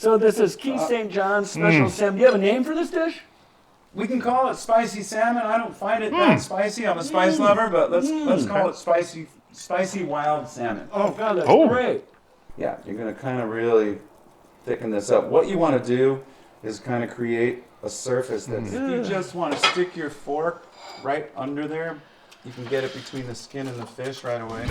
So this is Keith St. John's special salmon. Do you have a name for this dish? We can call it spicy salmon. I don't find it that spicy. I'm a spice lover, but let's call it spicy wild salmon. Oh God, that's great. Yeah, you're gonna kind of really thicken this up. What you want to do is kind of create a surface that if you just want to stick your fork right under there, you can get it between the skin and the fish right away.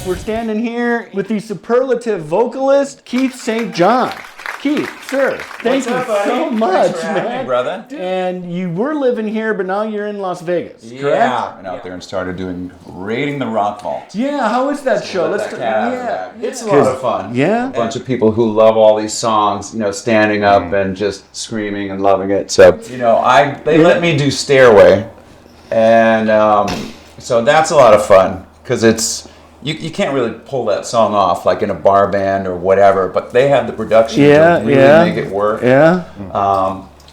We're standing here with the superlative vocalist, Keith St. John. Keith, sir, thank you so much, Thanks for having me, brother. And you were living here, but now you're in Las Vegas, correct? Yeah, I went out there and started raiding the rock vault. Yeah, how is that show? It's a lot of fun. Yeah, a bunch of people who love all these songs, standing up and just screaming and loving it. So they let me do Stairway, and so that's a lot of fun because it's. You can't really pull that song off like in a bar band or whatever, but they have the production to really make it work. Yeah.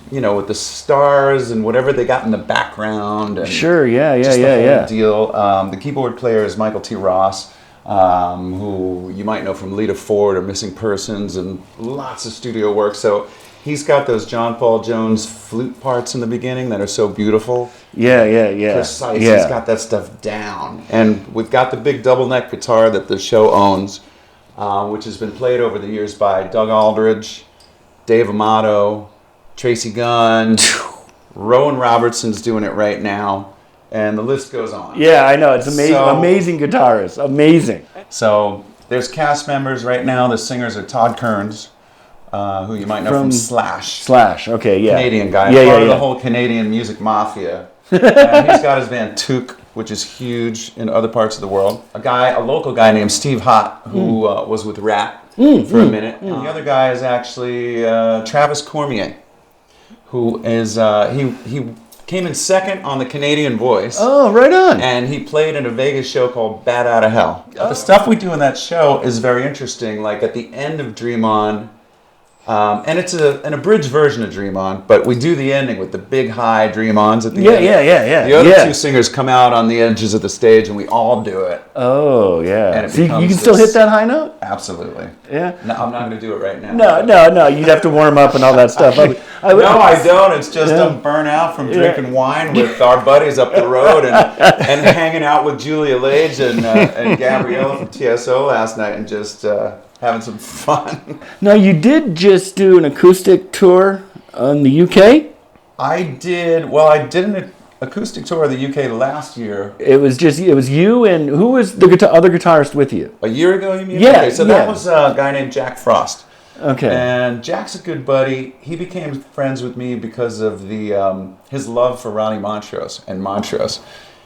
With the stars and whatever they got in the background. And sure, whole deal. The keyboard player is Michael T. Ross, who you might know from Lita Ford or Missing Persons and lots of studio work. So he's got those John Paul Jones flute parts in the beginning that are so beautiful. Yeah. Precise. He's got that stuff down. And we've got the big double neck guitar that the show owns, which has been played over the years by Doug Aldridge, Dave Amato, Tracy Gunn, Rowan Robertson's doing it right now, and the list goes on. Yeah, I know. It's amazing. Amazing guitarist. Amazing. So there's cast members right now. The singers are Todd Kearns, who you might know from Slash. Slash, okay, yeah. Canadian guy, part of the whole Canadian music mafia. He's got his band Took, which is huge in other parts of the world. A local guy named Steve Hott, who was with Rat for a minute. And the other guy is actually Travis Cormier, who is, he came in second on the Canadian Voice. Oh, right on. And he played in a Vegas show called Bat Out of Hell. The stuff we do in that show is very interesting. Like at the end of Dream On, and it's an abridged version of Dream On, but we do the ending with the big high Dream Ons at the end. Yeah. The other two singers come out on the edges of the stage, and we all do it. Oh, yeah. And so you can still hit that high note? Absolutely. Yeah. No, I'm not going to do it right now. No. You'd have to warm up and all that stuff. No, I don't. It's just I'm burnt out from drinking wine with our buddies up the road and hanging out with Julia Lage and Gabriella from TSO last night and just... having some fun. Now, you did just do an acoustic tour in the UK? I did an acoustic tour of the UK last year. It was you and who was the other guitarist with you? A year ago, you mean? Yeah. Okay, so that was a guy named Jack Frost. Okay. And Jack's a good buddy. He became friends with me because of his love for Ronnie Montrose and Montrose.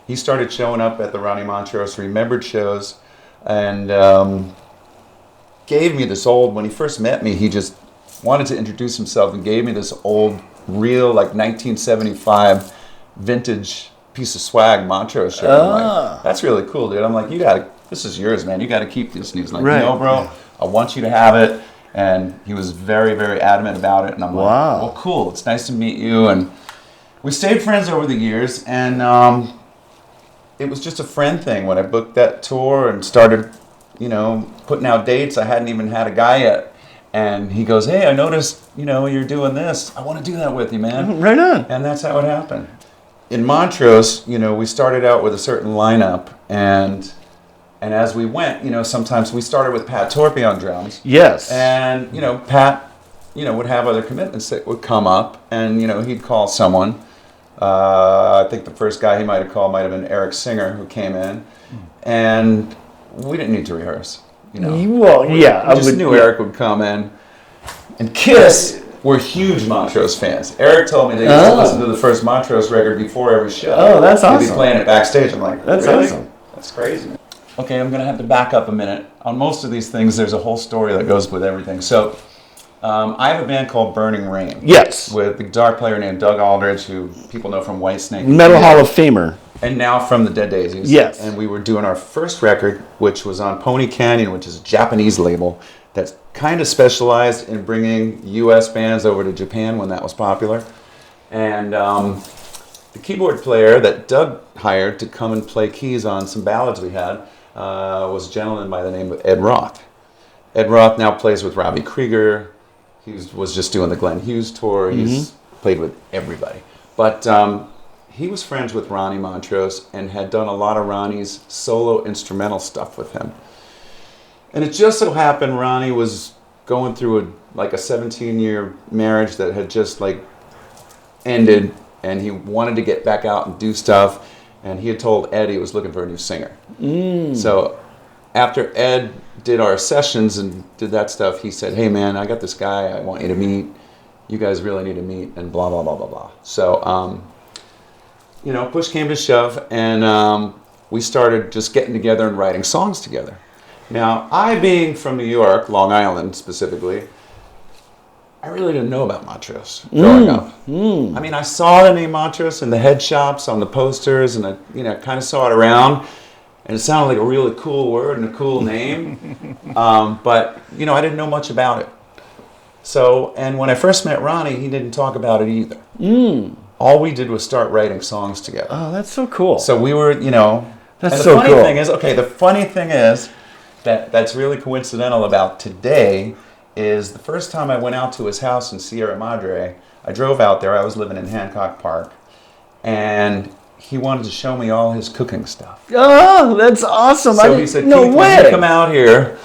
He started showing up at the Ronnie Montrose Remembered shows and... gave me this when he first met me, he just wanted to introduce himself and gave me this old, real, like 1975 vintage piece of swag Montrose shirt. I'm like, that's really cool, dude. I'm like, this is yours, man. You got to keep this. And he's like, no, bro, I want you to have it. And he was very, very adamant about it. And I'm like, well, cool. It's nice to meet you. And we stayed friends over the years. And it was just a friend thing when I booked that tour and started putting out dates. I hadn't even had a guy yet. And he goes, hey, I noticed, you're doing this. I want to do that with you, man. Right on. And that's how it happened. In Montrose, we started out with a certain lineup. And as we went, sometimes we started with Pat Torpey on drums. Yes. And, Pat, would have other commitments that would come up. And, he'd call someone. I think the first guy he might have called might have been Eric Singer, who came in. And... we didn't need to rehearse, Well, yeah. I just knew Eric would come in. And Kiss were huge Montrose fans. Eric told me they used to listen to the first Montrose record before every show. Oh, that's awesome. He'd be playing it backstage. I'm like, that's really? awesome. That's crazy. Okay, I'm going to have to back up a minute. On most of these things, there's a whole story that goes with everything. So, I have a band called Burning Rain. Yes. With a guitar player named Doug Aldridge, who people know from Whitesnake. Metal Hall of Famer. And now from the Dead Daisies. Yes. And we were doing our first record, which was on Pony Canyon, which is a Japanese label that's kind of specialized in bringing U.S. bands over to Japan when that was popular. And the keyboard player that Doug hired to come and play keys on some ballads we had was a gentleman by the name of Ed Roth. Ed Roth now plays with Robbie Krieger. He was just doing the Glenn Hughes tour. He's played with everybody. But he was friends with Ronnie Montrose and had done a lot of Ronnie's solo instrumental stuff with him. And it just so happened Ronnie was going through a 17-year marriage that had just ended, and he wanted to get back out and do stuff, and he had told Ed he was looking for a new singer. So after Ed did our sessions and did that stuff, he said, hey man, I got this guy I want you to meet. You guys really need to meet, and blah, blah, blah, blah, blah. So, push came to shove, and we started just getting together and writing songs together. Now, I being from New York, Long Island specifically, I really didn't know about Montrose growing up. I mean, I saw the name Montrose in the head shops, on the posters, and I kind of saw it around, and it sounded like a really cool word and a cool name, but, I didn't know much about it. So, and when I first met Ronnie, he didn't talk about it either. All we did was start writing songs together. Oh, that's so cool. So we were, That's and so the cool. funny thing is that's really coincidental about today is the first time I went out to his house in Sierra Madre, I drove out there. I was living in Hancock Park, and he wanted to show me all his cooking stuff. Oh, that's awesome. So he said, no Keith, way. when you come out here,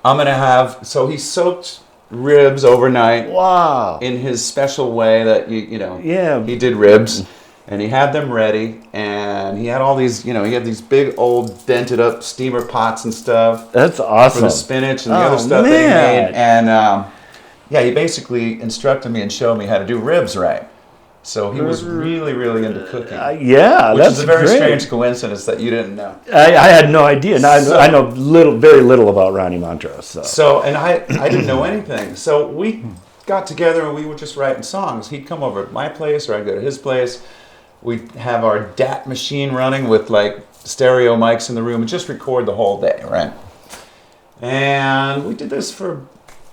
I'm going to have... So he soaked ribs overnight. Wow. In his special way that, Yeah. he did ribs, and he had them ready, and he had all these, he had these big old dented up steamer pots and stuff. That's awesome. For the spinach and the other stuff that he made. And he basically instructed me and showed me how to do ribs right. So he was really, really into cooking. Which that's is a very great. strange coincidence that you didn't know. I had no idea. Now, I know very little about Ronnie Montrose. So, and I didn't know anything. So we got together and we were just writing songs. He'd come over at my place or I'd go to his place. We'd have our DAT machine running with stereo mics in the room and just record the whole day, right? And we did this for,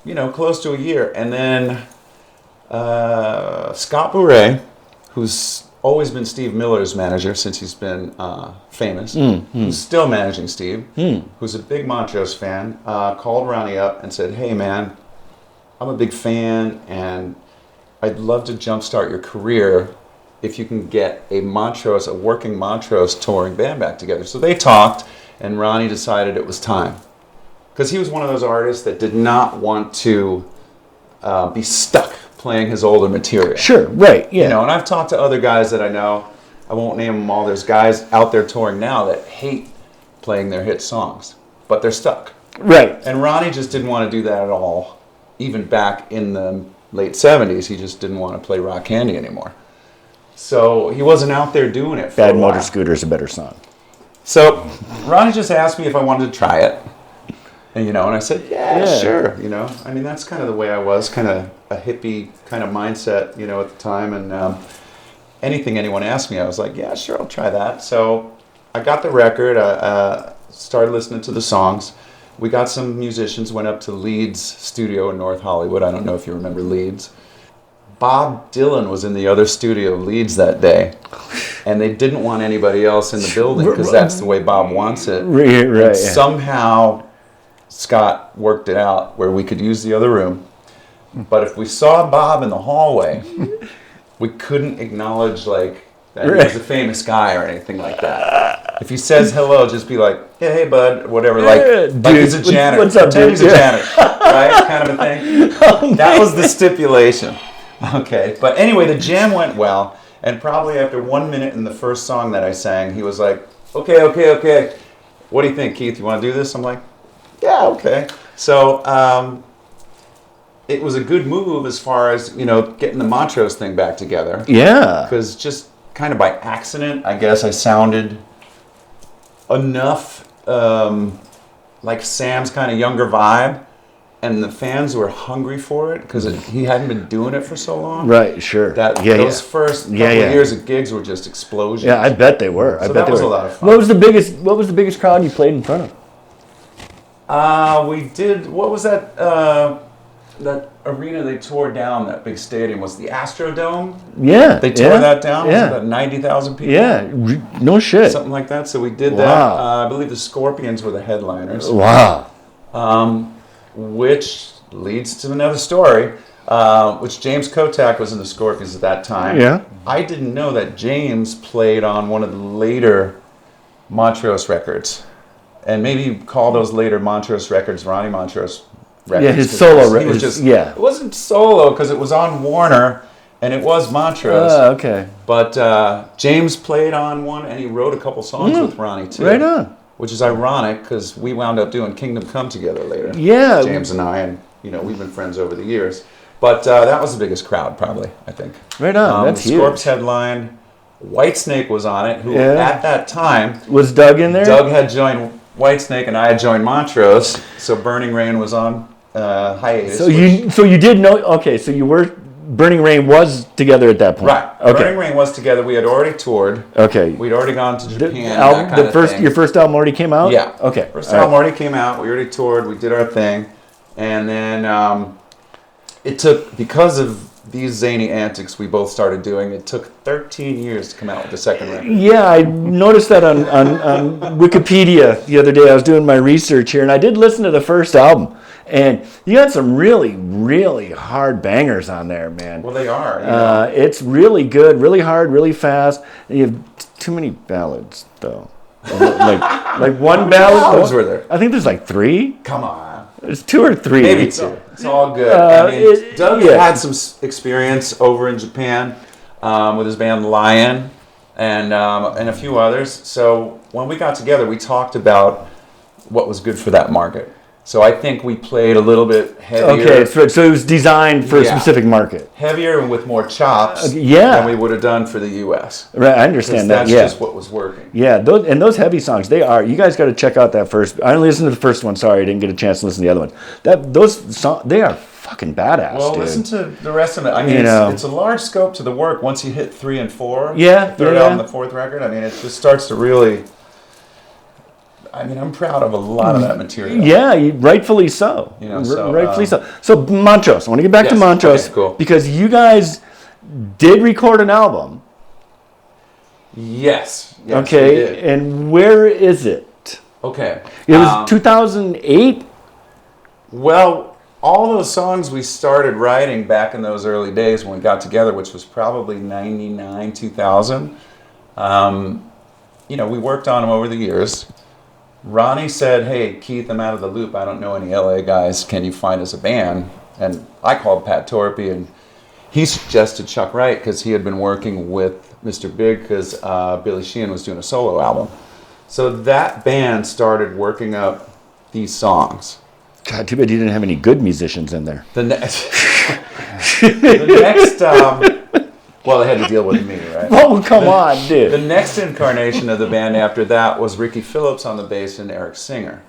close to a year. And then Scott Bourret, who's always been Steve Miller's manager since he's been famous, who's still managing Steve, who's a big Montrose fan, called Ronnie up and said, hey man, I'm a big fan and I'd love to jumpstart your career if you can get a working Montrose touring band back together. So they talked, and Ronnie decided it was time. Because he was one of those artists that did not want to be stuck playing his older material. Sure, right, yeah. And I've talked to other guys that I know, I won't name them all, there's guys out there touring now that hate playing their hit songs, but they're stuck. Right. And Ronnie just didn't want to do that at all. Even back in the late 70s, he just didn't want to play Rock Candy anymore. So he wasn't out there doing it for Bad a while. Motor Scooter is a better song. So Ronnie just asked me if I wanted to try it. And, and I said, yeah, sure. I mean, that's kind of the way I was, kind of a hippie kind of mindset, at the time. And anything anyone asked me, I was like, yeah, sure, I'll try that. So I got the record, started listening to the songs. We got some musicians, went up to Leeds studio in North Hollywood. I don't know if you remember Leeds. Bob Dylan was in the other studio of Leeds that day, and they didn't want anybody else in the building because that's the way Bob wants it. Right. And somehow Scott worked it out where we could use the other room, but if we saw Bob in the hallway, we couldn't acknowledge that he was a famous guy or anything like that. If he says hello, just be like, hey bud, whatever, like he's a janitor. What's up, Pretend dude? he's a janitor, right? Kind of a thing. That was the stipulation. Okay, but anyway, the jam went well, and probably after 1 minute in the first song that I sang, he was like, okay, what do you think, Keith? You want to do this? I'm like, yeah, okay. So it was a good move as far as, getting the Montrose thing back together. Yeah. Because just kind of by accident, I guess I sounded enough like Sam's kind of younger vibe. And the fans were hungry for it because he hadn't been doing it for so long. Right, sure. Those first couple of years of gigs were just explosions. Yeah, I bet they were. So that was a lot of fun. What was the biggest crowd you played in front of? We did. What was that? That arena they tore down, that big stadium, was the Astrodome. Yeah, they tore that down. Yeah, was it about 90,000 people. Yeah, no shit. Something like that. So we did that. I believe the Scorpions were the headliners. Wow. which leads to another story, which James Kotak was in the Scorpions at that time. Yeah. I didn't know that James played on one of the later Montrose records. And maybe you call those later Montrose records Ronnie Montrose records. Yeah, his solo records. Yeah. It wasn't solo because it was on Warner and it was Montrose. Okay. But James played on one and he wrote a couple songs with Ronnie too. Right on. Which is ironic because we wound up doing Kingdom Come together later. Yeah. James and I, and we've been friends over the years. But that was the biggest crowd, probably, I think. Right on. That's the huge. Scorps headline. Whitesnake was on it, who at that time... Was Doug in there? Doug had joined Whitesnake and I had joined Montrose. So Burning Rain was on hiatus. So you did know... Okay, so you were... Burning Rain was together at that point. Right. Okay. Burning Rain was together. We had already toured. Okay. We'd already gone to Japan. Your first album already came out? Yeah. Okay. First album already came out. We already toured. We did our thing. And then it took, because of these zany antics we both started doing, it took 13 years to come out with the second record. Yeah, I noticed that on Wikipedia the other day. I was doing my research here, and I did listen to the first album. And you got some really, really hard bangers on there, man. Well, they are. It's really good, really hard, really fast. And you have too many ballads, though. like one ballad. How many ballads were there? I think there's like 3. Come on. There's 2 or 3. Maybe 2. It's all good. Doug had some experience over in Japan with his band Lion and a few others. So when we got together, we talked about what was good for that market. So I think we played a little bit heavier. Okay, so it was designed for a specific market. Heavier and with more chops than we would have done for the U.S. Right, I understand that. That's just what was working. Yeah, those heavy songs, they are. You guys got to check out that first. I only listened to the first one. Sorry, I didn't get a chance to listen to the other one. Those songs, they are fucking badass. Well, dude. listen to the rest of it. I mean, it's a large scope to the work once you hit 3 and 4. Yeah, third album, the fourth record. I mean, it just starts to really. I mean, I'm proud of a lot of that material. Yeah, rightfully so. Rightfully so. So Montrose, I want to get back to Montrose because you guys did record an album. Yes. Okay, we did. And where is it? Okay. It was 2008? Well, all those songs we started writing back in those early days when we got together, which was probably 99, 2000. We worked on them over the years. Ronnie said, "Hey, Keith, I'm out of the loop. I don't know any LA guys. Can you find us a band?" And I called Pat Torpy, and he suggested Chuck Wright because he had been working with Mr. Big because Billy Sheehan was doing a solo album. So that band started working up these songs. God, too bad you didn't have any good musicians in there. The next, well, they had to deal with me, right? Oh, come on, dude. The next incarnation of the band after that was Ricky Phillips on the bass and Eric Singer.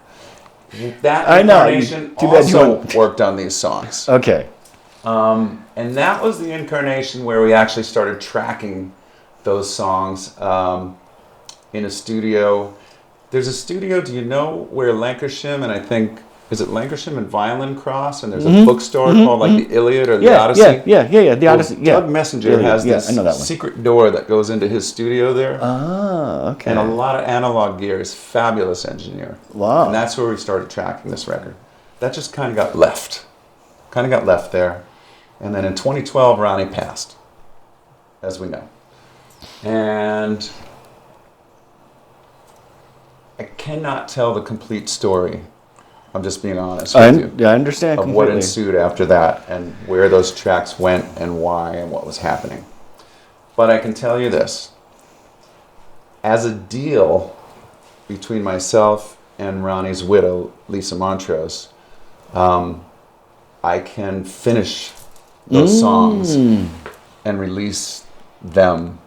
That incarnation also worked on these songs. Okay. And that was the incarnation where we actually started tracking those songs in a studio. There's a studio, do you know where Lancashire and I think, is it Lancashire and Violin cross? And there's a bookstore called like the Iliad or the Odyssey? Yeah, the Odyssey. Doug Messenger has this I know that one. secret door that goes into his studio there. Ah, okay. And a lot of analog gear. He's a fabulous engineer. Wow. And that's where we started tracking this record. That just kind of got left. There. And then in 2012, Ronnie passed, as we know. And I cannot tell the complete story. I'm just being honest with you. I understand completely. Of what ensued after that and where those tracks went and why and what was happening. But I can tell you this. As a deal between myself and Ronnie's widow, Lisa Montrose, I can finish those songs and release them,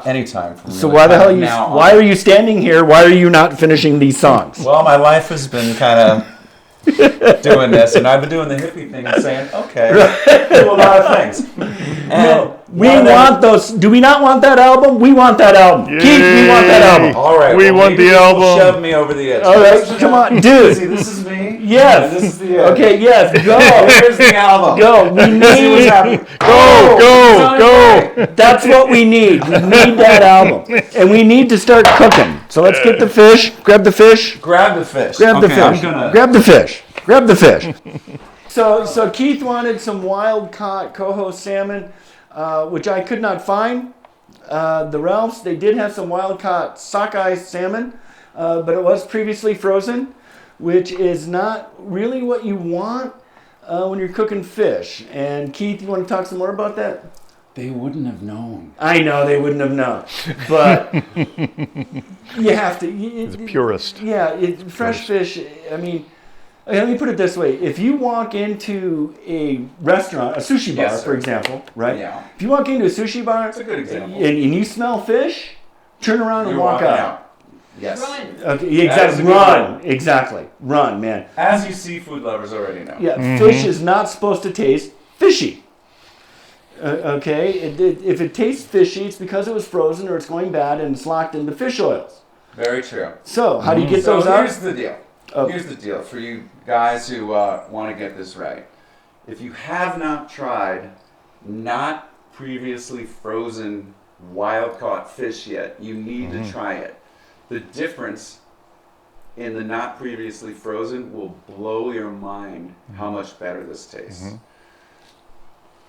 anytime. So why the hell why are you standing here? Why are you not finishing these songs? Well, my life has been kind of doing this, and I've been doing the hippie thing and saying, okay, do a lot of things. And We want those. Do we not want that album? We want that album. Yay. Keith, we want that album. All right. We want maybe the this will album. Shove me over the edge. All right, come on, dude. See, this is me. Yes. And this is the edge. Okay, yes, go. Where's the album? Go. We See what's need. happening. Go. That's what we need. We need that album. And we need to start cooking. So let's get the fish. Grab the fish. Grab the fish. Grab the Okay, fish. I'm gonna. Grab the fish. Grab the fish. So Keith wanted some wild caught coho salmon, which I could not find. The Ralphs, they did have some wild caught sockeye salmon, but it was previously frozen, which is not really what you want when you're cooking fish. And Keith, you want to talk some more about that? They wouldn't have known. I know they wouldn't have known, but you have to. He's a purist. Yeah, fresh fish. I mean, let me put it this way: if you walk into a restaurant, a sushi bar, Yes, sir. for example, right? Yeah. If you walk into a sushi bar, That's a good example. and you smell fish, turn around and You're walk walking out. Yes. Okay, That is a exactly. good Run, word. exactly. Run, man. As you seafood lovers already know. Yeah, fish is not supposed to taste fishy. Okay, if it tastes fishy, it's because it was frozen or it's going bad and it's locked into fish oils. Very true. So, how do you get So those out? here's the deal. Oh. Here's the deal for you guys who want to get this right. If you have not tried not previously frozen wild caught fish yet, you need to try it. The difference in the not previously frozen will blow your mind how much better this tastes.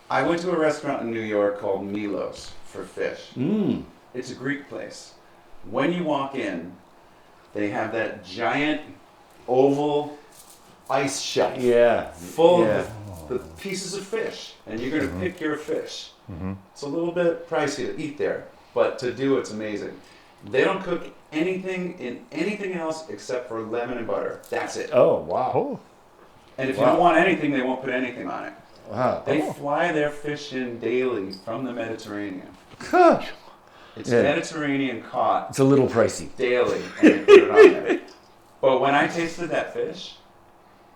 I went to a restaurant in New York called Milos for fish. It's a Greek place. When you walk in, they have that giant oval ice shelf Yeah. full Yeah. of the pieces of fish, and you're going to pick your fish. It's a little bit pricey to eat there, but to do it's amazing. They don't cook anything in anything else except for lemon and butter. That's it. Oh, wow. Oh. And if you Wow. don't want anything, they won't put anything on it. Wow. They fly their fish in daily from the Mediterranean. Gosh. It's Yeah. Mediterranean caught It's a little pricey. daily, and they put it on there. But when I tasted that fish,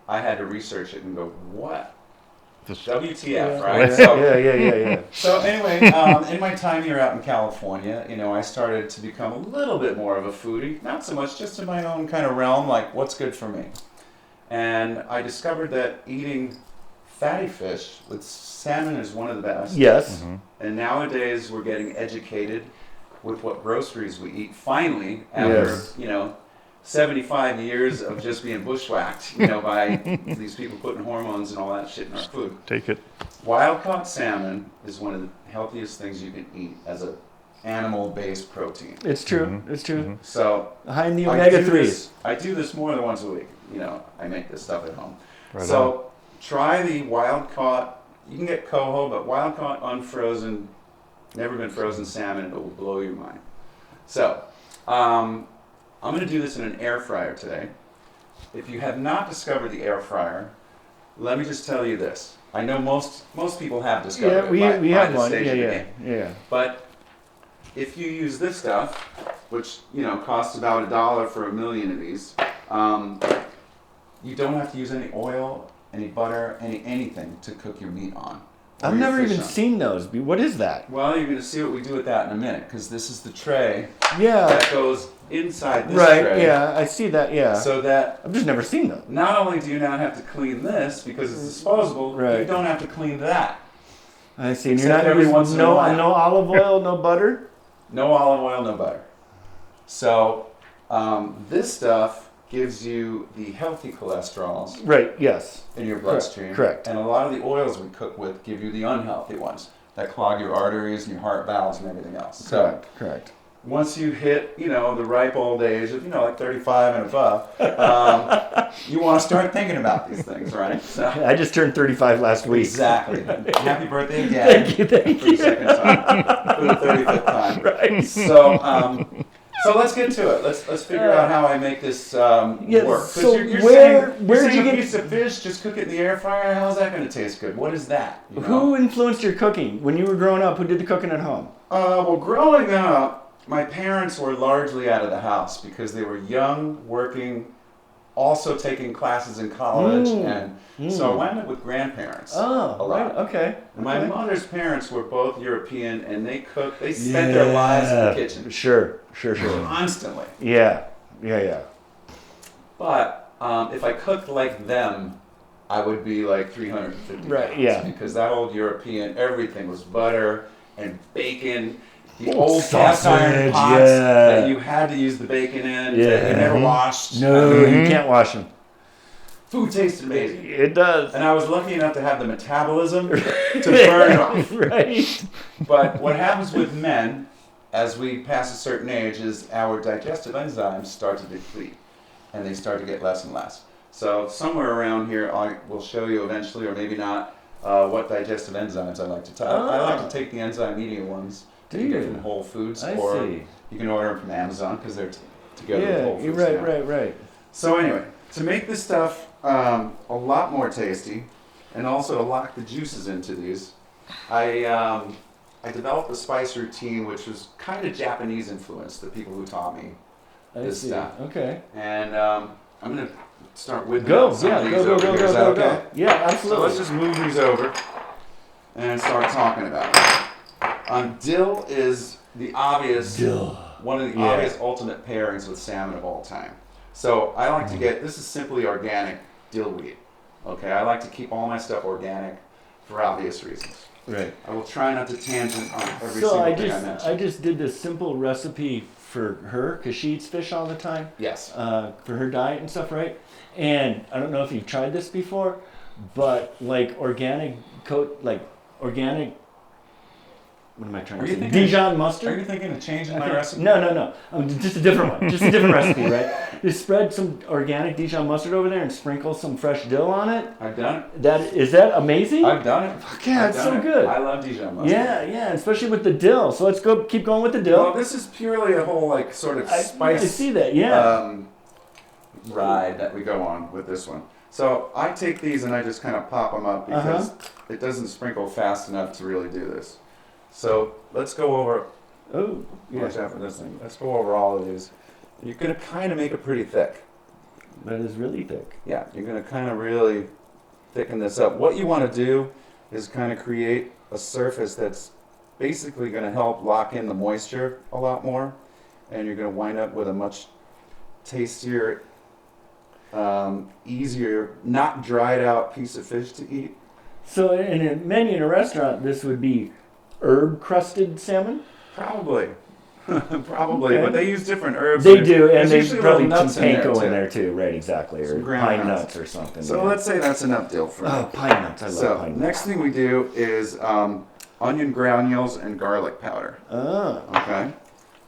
I had to research it and go, what? Just- WTF, Yeah. right? Yeah, So, yeah. so anyway, in my time here out in California, I started to become a little bit more of a foodie. Not so much, just in my own kind of realm, like what's good for me. And I discovered that eating fatty fish with salmon is one of the best. Yes. And nowadays we're getting educated with what groceries we eat. Finally, after Yes. 75 years of just being bushwhacked, by these people putting hormones and all that shit in our food. Take it. Wild caught salmon is one of the healthiest things you can eat as a animal-based protein. It's true. It's true. So High in the I omega do 3s. this- I do this more than once a week. I make this stuff at home. Right So try the wild caught. You can get coho, but wild caught unfrozen, never been frozen salmon. It will blow your mind. So I'm going to do this in an air fryer today. If you have not discovered the air fryer, let me just tell you this. I know most people have discovered Yeah, it we by have the one. stage Yeah, of the yeah, game. yeah. But if you use this stuff, which costs about $1 for a million of these, you don't have to use any oil, any butter, anything to cook your meat on. or I've your never fish even on. seen those. What is that? Well, you're going to see what we do with that in a minute, because this is the tray Yeah. that goes inside this Right. tray. Yeah, I see that. Yeah. So that I've just never seen them. not only do you not have to clean this because it's disposable, you Right. don't have to clean that. I see. And you're Except not every using once in a while. no olive oil, no butter. No olive oil, no butter. So this stuff gives you the healthy cholesterols Right. Yes. in your bloodstream. Correct. And a lot of the oils we cook with give you the unhealthy ones that clog your arteries and your heart valves and everything else. So Correct. once you hit, the ripe old age of, like 35 and above, you want to start thinking about these things, right? So, I just turned 35 last week. exactly. Happy birthday again. Thank you. For the second time. For the 35th time. Right. So let's get to it. Let's figure out how I make this work. 'Cause so you're where saying, did you a get- piece of fish, just cook it in the air fryer? How's that going to taste good? What is that? Who influenced your cooking when you were growing up? Who did the cooking at home? Well, growing up, my parents were largely out of the house because they were young, working also taking classes in college, and so I wound up with grandparents. Oh, a lot. okay. And my mother's parents were both European, and they cooked. They spent their lives in the kitchen. Sure. Constantly. Yeah. But if I cooked like them, I would be like 350 Right, pounds. yeah. Because that old European, everything was butter and bacon. The Old old cast iron sausage, pots yeah. that you had to use the bacon in, that you never washed. No, you can't wash them. Food tastes amazing. It does. And I was lucky enough to have the metabolism to burn it off. Right. But what happens with men, as we pass a certain age, is our digestive enzymes start to deplete, and they start to get less and less. So somewhere around here, I will show you eventually, or maybe not, what digestive enzymes I like to take. I like to take the enzyme-eating ones. Do You can get you? from Whole Foods, I or see. you can order them from Amazon because they're together with Whole Yeah, Foods. you're now. right. So anyway, to make this stuff a lot more tasty, and also to lock the juices into these, I developed a spice routine which was kind of Japanese influenced, the people who taught me I this see. stuff. Okay. And I'm going to start with Go. some Yeah. of these Go. over here. Is that okay? Yeah, So absolutely. let's just move these over and start talking about it. Dill is the obvious, one of the obvious ultimate pairings with salmon of all time. So I like to get, this is simply organic dill wheat. Okay, I like to keep all my stuff organic for obvious reasons. Right. I will try not to tangent on every So single I thing I mentioned. just did this simple recipe for her because she eats fish all the time. Yes. For her diet and stuff, right? And I don't know if you've tried this before, but like organic. What am I trying to say? Dijon mustard. Are you thinking of changing my recipe? No. Just a different one. Just a different recipe, right? You spread some organic Dijon mustard over there and sprinkle some fresh dill on it. I've done it. Is that amazing? I've done it. Fuck yeah, it's so it. good. I love Dijon mustard. Yeah, especially with the dill. So let's keep going with the dill. Well, this is purely a whole like sort of I spice. see that, yeah. Ride that we go on with this one. So I take these and I just kind of pop them up because it doesn't sprinkle fast enough to really do this. So let's go over. Oh, Watch out for this thing. Let's go over all of these. You're going to kind of make it pretty thick. That is really thick. Yeah, you're going to kind of really thicken this up. What you want to do is kind of create a surface that's basically going to help lock in the moisture a lot more, and you're going to wind up with a much tastier, easier, not dried out piece of fish to eat. So in a menu in a restaurant, this would be herb crusted salmon? Probably. Probably, Okay. but they use different herbs. They do, and There's they usually probably little some nuts panko too. in there too, right? Exactly, Some or ground pine nuts. nuts or something. So yeah. let's say that's enough dill for Oh, me. pine nuts! I love So pine nuts. next thing we do is onion granules and garlic powder. Oh, Okay,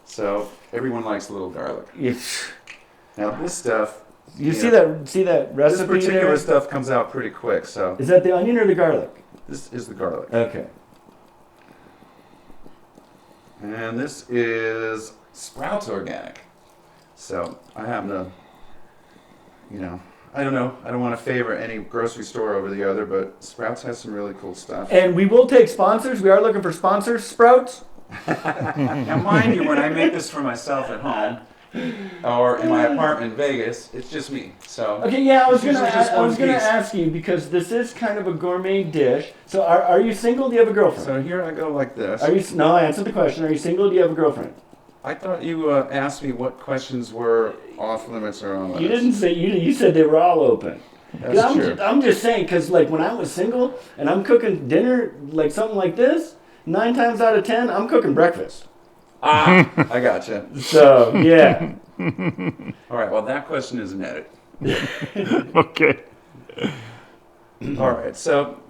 so everyone likes a little garlic. if Now this stuff, you see know, that this recipe particular there? stuff comes out pretty quick. So Is that the onion or the garlic? this is the garlic, Okay. and this is Sprouts Organic. So I happen to, I don't know. I don't want to favor any grocery store over the other, but Sprouts has some really cool stuff. And we will take sponsors. We are looking for sponsors. Sprouts. Now, mind you, when I make this for myself at home or in my apartment in Vegas, it's just me. So Okay, yeah, I was It's gonna usually just one piece. ask you because this is kind of a gourmet dish. So are you single? Do you have a girlfriend? So here I go like this. No, I answered the question. Are you single? Do you have a girlfriend? I thought you asked me what questions were off limits or on limits. You didn't say you said they were all open. That's true. I'm just saying because like when I was single and I'm cooking dinner like something like this, 9 times out of 10 I'm cooking breakfast. I gotcha. So yeah. All right. Well, that question is an edit. Okay. All right. So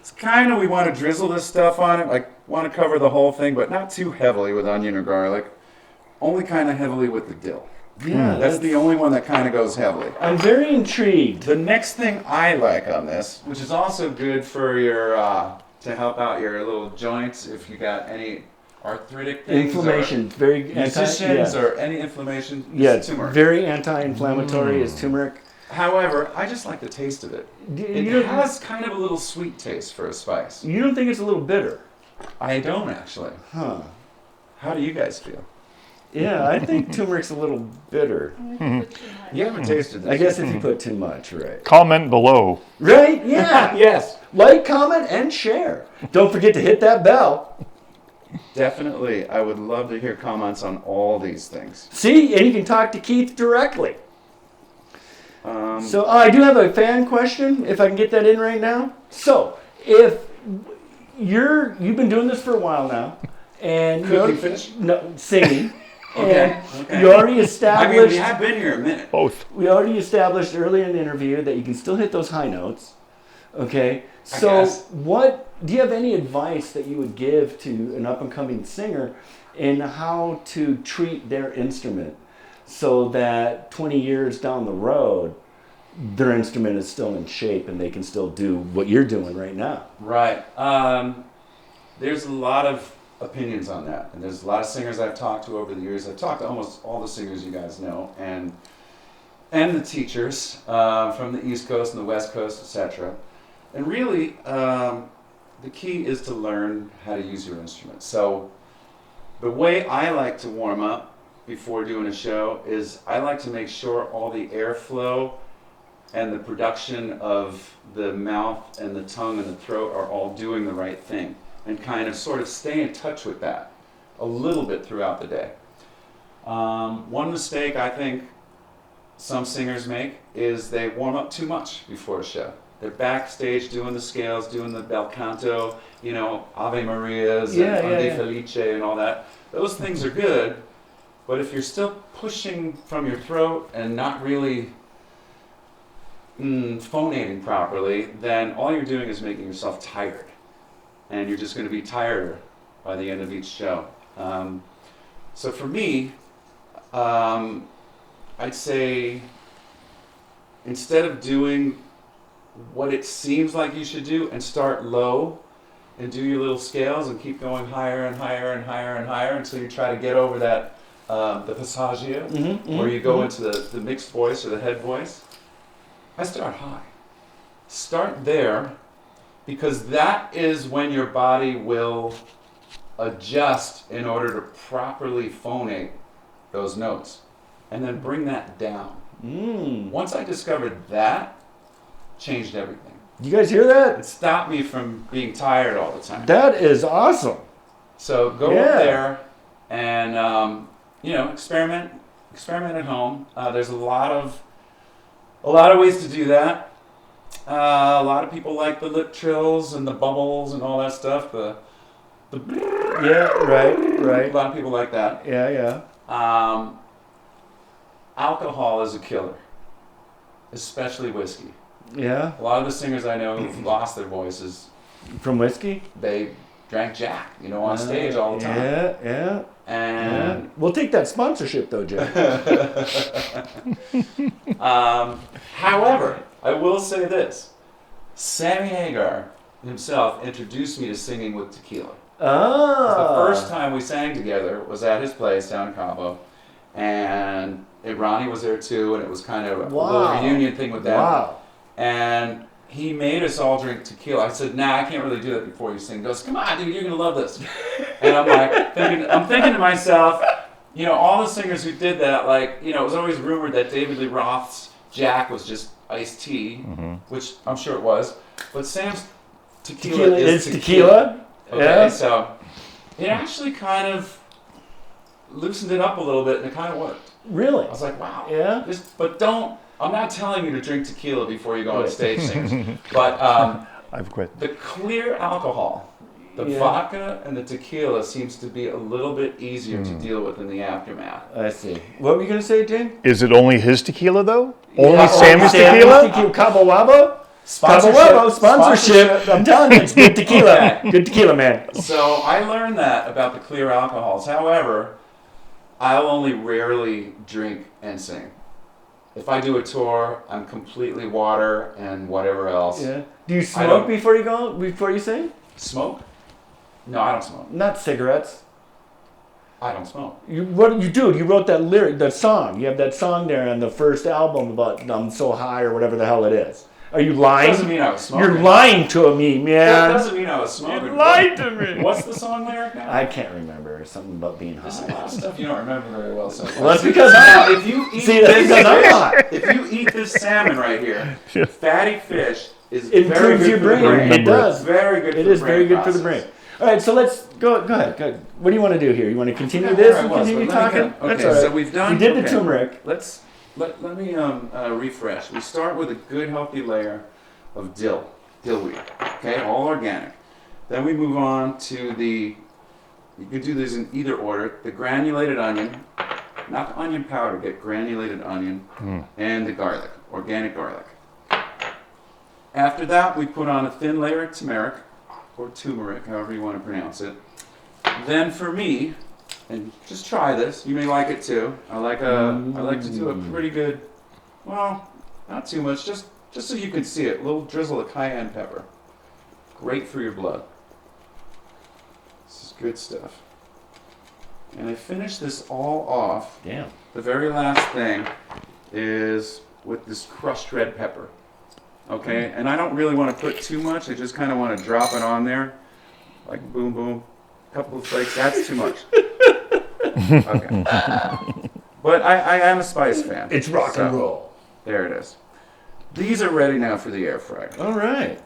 it's kind of we want to drizzle this stuff on it. Like want to cover the whole thing, but not too heavily with onion or garlic. Only kind of heavily with the dill. Yeah, That's the only one that kind of goes heavily. I'm very intrigued. The next thing I like on this, which is also good for your to help out your little joints if you got any arthritic things, Inflammation, very or musicians, yeah. or any inflammation. Yeah, It's it's turmeric. very anti-inflammatory is turmeric. However, I just like the taste of it. It has kind of a little sweet taste for a spice. You don't think it's a little bitter? I don't actually. Huh. How do you guys feel? Yeah, I think turmeric's a little bitter. You haven't tasted this. I guess if you put too much, right? Comment below. Right? Yeah. Yes. Like, comment, and share. Don't forget to hit that bell. Definitely. I would love to hear comments on all these things. See, and you can talk to Keith directly. So I do have a fan question, if I can get that in right now. So, if you've been doing this for a while now, and Cooking fish? No, singing. Okay. And you already established. I mean, we have been here a minute. Both. We already established earlier in the interview that you can still hit those high notes. Okay. I So, guess. do you have any advice that you would give to an up and coming singer in how to treat their instrument so that 20 years down the road, their instrument is still in shape and they can still do what you're doing right now? Right. There's a lot of opinions on that, and there's a lot of singers I've talked to over the years. I've talked to almost all the singers you guys know, and the teachers from the East Coast and the West Coast, etc. And really, the key is to learn how to use your instrument. So the way I like to warm up before doing a show is I like to make sure all the airflow and the production of the mouth and the tongue and the throat are all doing the right thing, and kind of sort of stay in touch with that a little bit throughout the day. One mistake I think some singers make is they warm up too much before a show. They're backstage doing the scales, doing the bel canto, Ave Marias and Ande Felice and all that. Those things are good, but if you're still pushing from your throat and not really phonating properly, then all you're doing is making yourself tired. And you're just going to be tireder by the end of each show. So for me, I'd say instead of doing what it seems like you should do and start low and do your little scales and keep going higher and higher and higher and higher until you try to get over that, the passaggio, where you go into the mixed voice or the head voice, I start high. Start there, because that is when your body will adjust in order to properly phonate those notes, and then bring that down. Once I discovered that, changed everything. You guys hear that? It stopped me from being tired all the time. That is awesome. So go up there and experiment at home. There's a lot of ways to do that. A lot of people like the lip trills and the bubbles and all that stuff. The Yeah, right. A lot of people like that. Yeah. Alcohol is a killer, especially whiskey. Yeah. A lot of the singers I know who've lost their voices, From whiskey? they drank Jack, on stage all the time. Yeah. And We'll take that sponsorship though, Jay. however, I will say this. Sammy Hagar himself introduced me to singing with tequila. The first time we sang together was at his place down in Cabo, and Ronnie was there too, and it was kind of a little reunion thing with them. Wow. And he made us all drink tequila. I said, "Nah, I can't really do that before you sing." He goes, "Come on, dude, you're gonna love this." And I'm like, thinking to myself, all the singers who did that, it was always rumored that David Lee Roth's Jack was just iced tea, which I'm sure it was. But Sam's tequila is tequila. Okay, Yeah. so it actually kind of loosened it up a little bit, and it kind of worked. Really? I was like, wow. Yeah. I'm not telling you to drink tequila before you go on stage, singers. But I've quit. the clear alcohol, the vodka and the tequila seems to be a little bit easier to deal with in the aftermath. I see. What were you going to say, Jane? Is it only his tequila though? Only Sammy's Sammy's tequila? Cabo Wabo? Sponsorship. I'm telling you, it's good tequila. Okay. Good tequila, man. So I learned that about the clear alcohols. However, I'll only rarely drink and sing. If I do a tour, I'm completely water and whatever else. Yeah. Do you smoke before you sing? Smoke? No, I don't smoke. Not cigarettes. I don't smoke. You wrote that song. You have that song there on the first album about I'm so high or whatever the hell it is. Are you lying? Doesn't mean I was smoking. You're lying to me, man. That doesn't mean I was smoking. You lied to me. What's the song lyric now? I can't rember. Something about being There's a high. lot of stuff you don't remember very well. So Well, that's because now, if you eat See, that's because I'm hot. if you eat this salmon right here, fatty fish is It very improves good your for the brain. It does. It's very good. It for is the very brain good for the brain. process. All right, so let's go ahead. What do you want to do here? You want to continue Yeah, this where I and was, continue but let me talking? go. That's Okay, all right. so we've done. We did the okay. turmeric. Let me refresh. We start with a good healthy layer of dillweed. Okay, all organic. Then we move on to the. You could do this in either order. The granulated onion, not the onion powder. Get granulated onion, and the garlic, organic garlic. After that, we put on a thin layer of turmeric, or turmeric, however you want to pronounce it. Then for me, and just try this. You may like it too. I like to do a pretty good, well, not too much, just so you can see it. A little drizzle of cayenne pepper. Great for your blood. This is good stuff. And I finish this all off. Damn. The very last thing is with this crushed red pepper. Okay, and I don't really want to put too much. I just kind of want to drop it on there, like boom, boom, a couple of flakes. That's too much. Okay, but I am a spice fan. It's rock and roll. There it is. These are ready now for the air fryer. All right.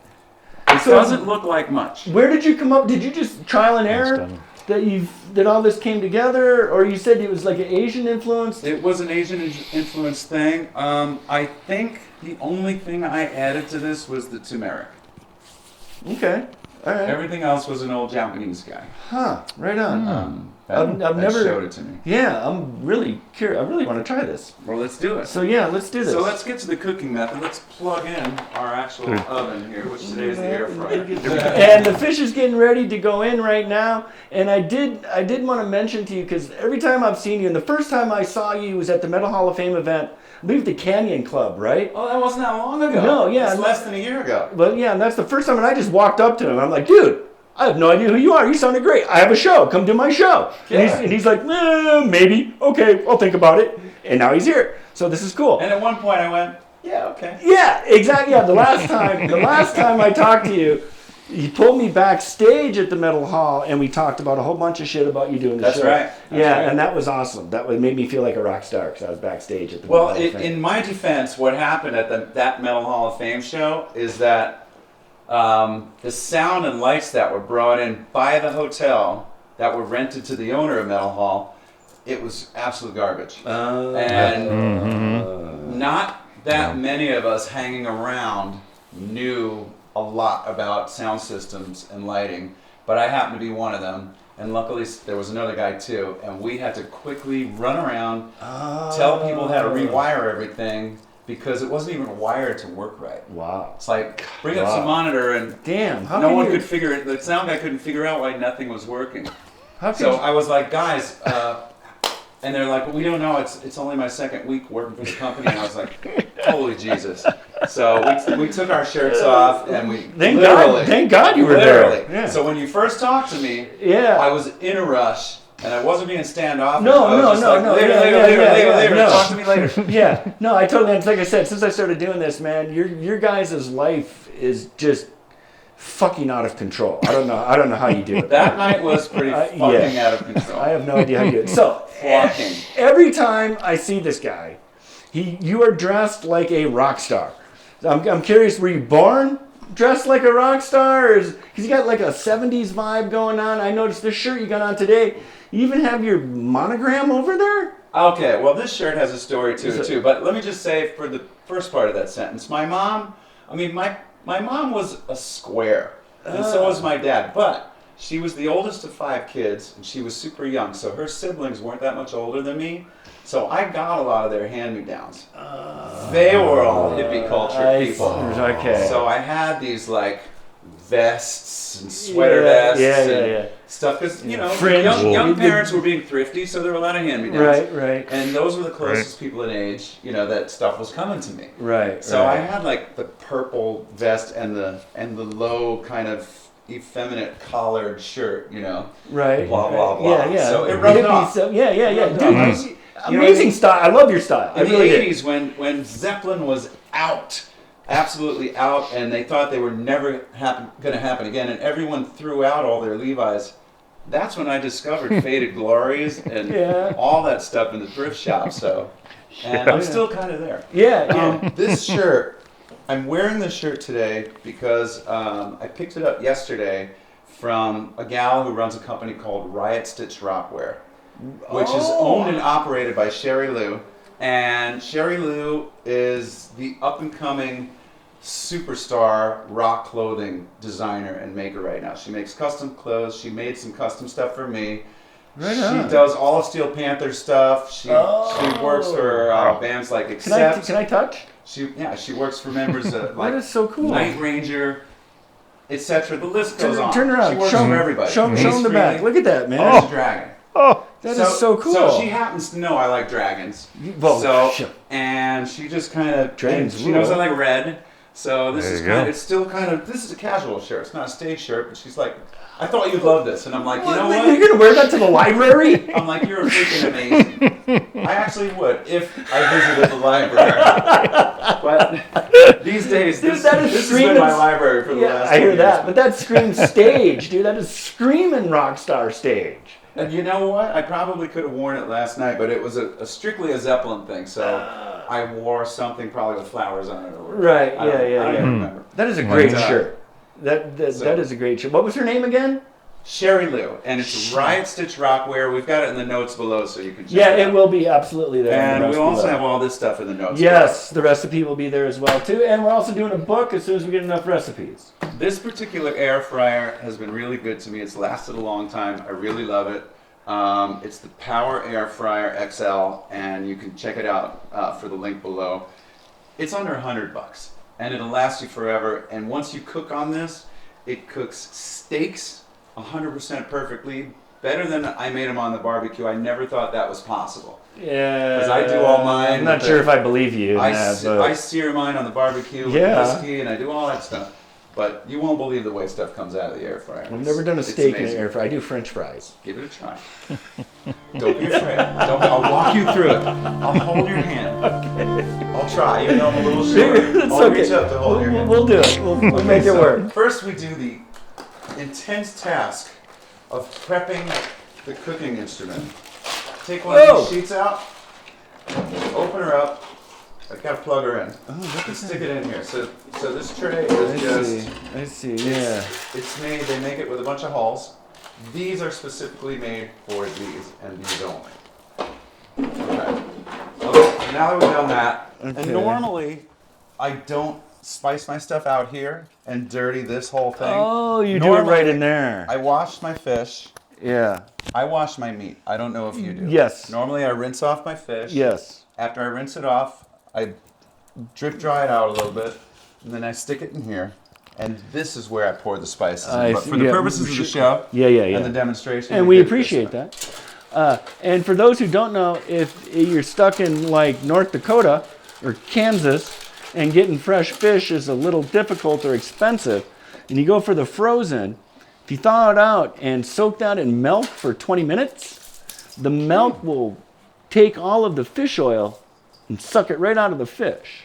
It doesn't look like much. Where did you come up? Did you just trial and error that all this came together, or you said it was like an Asian influence? It was an Asian influence thing. I think the only thing I added to this was the turmeric. Okay. All right. Everything else was an old Japanese guy. Huh. Right on. That I've never showed it to me. Yeah, I'm really curious. I really want to try this. Well, let's do it. So yeah, let's do this. So let's get to the cooking method. Let's plug in our actual oven here, which today is the air fryer. And the fish is getting ready to go in right now. And I did want to mention to you, because every time I've seen you, and the first time I saw you was at the Metal Hall of Fame event, I believe the Canyon Club, right? Oh, that wasn't that long ago. No, yeah. It's less than a year ago. But yeah, and that's the first time, and I just walked up to him. I'm like, dude, I have no idea who you are. You sounded great. I have a show. Come do my show. Yeah. And he's like, maybe. Okay, I'll think about it. And now he's here. So this is cool. And at one point I went, yeah, okay. Yeah, exactly. Yeah, the last time I talked to you, you pulled me backstage at the Metal Hall, and we talked about a whole bunch of shit about you doing the That's show. right. That's right. And that was awesome. That made me feel like a rock star because I was backstage at the Well, Metal Hall of Fame. in my defense, what happened at that Metal Hall of Fame show is that the sound and lights that were brought in by the hotel that were rented to the owner of Metal Hall, it was absolute garbage. And not that many of us hanging around knew a lot about sound systems and lighting, but I happened to be one of them. And luckily, there was another guy too, and we had to quickly run around, tell people how to rewire everything, because it wasn't even wired to work right. Wow. It's like, bring up some monitor, and Damn. How no can one you, could figure it. The sound guy couldn't figure out why nothing was working. How can So you, I was like, guys, and they're like, we don't know. It's only my second week working for the company. And I was like, holy Jesus. So we took our shirts off, and we thank God you were literally. there. Yeah. So when you first talked to me, Yeah. I was in a rush, and I wasn't being standoffish. No, I was no, just no, like, no, Later, yeah, later, yeah, later, yeah, later, yeah, later. no. Talk to me later. Yeah, no, I totally. It's like I said, since I started doing this, man, your guys' life is just fucking out of control. I don't know how you do it. That night was pretty fucking out of control. I have no idea how you do it. So Flocking. every time I see this guy, you are dressed like a rock star. I'm curious, were you born dressed like a rock star, or because you got like a '70s vibe going on? I noticed this shirt you got on today. You even have your monogram over there. Okay, well, this shirt has a story to it too. But let me just say, for the first part of that sentence, my mom was a square, and so was my dad. But she was the oldest of 5 kids, and she was super young. So her siblings weren't that much older than me. So I got a lot of their hand-me-downs. They were all hippie culture people. Okay. So I had these like vests and sweater vests and stuff, because young parents were being thrifty, so there were a lot of hand-me-downs. Right. And those were the closest people in age, that stuff was coming to me. Right. So I had like the purple vest and the low kind of effeminate collared shirt, Right. blah blah blah. Yeah. So it rubbed off. Dude, amazing style. I love your style. I In the really 80s, when Zeppelin was out, absolutely out, and they thought they were never going to happen again, and everyone threw out all their Levi's. That's when I discovered Faded Glories and all that stuff in the thrift shop. So, and I'm still kind of there. Yeah. This shirt, I'm wearing this shirt today because I picked it up yesterday from a gal who runs a company called Riot Stitch Rockwear, which is owned and operated by Sherry Lou. And Sherry Lou is the up-and-coming superstar rock clothing designer and maker right now. She makes custom clothes. She made some custom stuff for me. Right she on. does all of Steel Panther stuff. She works for bands like Accept. Can I touch? She works for members of like That is so cool. Night Ranger, etc. The list goes on. Turn around. She works show for everybody. Show them the back. Look at that, man. There's a dragon. Oh, that is so cool. So she happens to know I like dragons. And she just kind of dragons. She knows I like red. So this is go. it's still kind of, this is a casual shirt. It's not a stage shirt, but she's like, I thought you'd love this. And I'm like, you know what? You're going to wear that to the library? I'm like, you're freaking amazing. I actually would if I visited the library. But these days, Dude, this is has been my library for the last I hear 20 that. years. But that screams stage, dude. That is screaming rock star stage. And you know what? I probably could have worn it last night, but it was a strictly a Zeppelin thing. So I wore something probably with flowers on it. Or Right, I don't even remember. That is a great But, shirt. That is a great shirt. What was her name again? Sherry Lou, and it's Riot Stitch Rockwear. We've got it in the notes below, so you can check Yeah, it out. it will be absolutely there. And we'll also have all this stuff in the notes. Yes, the recipe will be there as well too. And we're also doing a book as soon as we get enough recipes. This particular air fryer has been really good to me. It's lasted a long time. I really love it. It's the Power Air Fryer XL, and you can check it out for the link below. It's under $100, and it'll last you forever. And once you cook on this, it cooks steaks 100% perfectly, better than I made them on the barbecue. I never thought that was possible. Yeah. Because I do all mine. I'm not sure if I believe you. I sear mine on the barbecue with whiskey, and I do all that stuff. But you won't believe the way stuff comes out of the air fryer. I've never done a steak in an air fryer. I do French fries. Give it a try. Don't be afraid. I'll walk you through it. I'll hold your hand. Okay. I'll try, even though I'm a little short. I'll reach up to hold your hand. We'll do it. We'll make it work. First, we do the intense task of prepping the cooking instrument. Take one of these sheets out, open her up. I've got to plug her in. And stick it in here. So this tray is just. I see. Yeah. It's made. They make it with a bunch of hulls. These are specifically made for these and these only. Okay. So now that we've done that, and normally I don't spice my stuff out here and dirty this whole thing. Oh, you do it right in there. I wash my fish. Yeah. I wash my meat. I don't know if you do. Yes. Normally I rinse off my fish. Yes. After I rinse it off, I drip dry it out a little bit, and then I stick it in here. And this is where I pour the spices in. But for the purposes of the show and the demonstration. And we appreciate that. And for those who don't know, if you're stuck in like North Dakota or Kansas and getting fresh fish is a little difficult or expensive, and you go for the frozen, if you thaw it out and soak that in milk for 20 minutes, the milk will take all of the fish oil and suck it right out of the fish.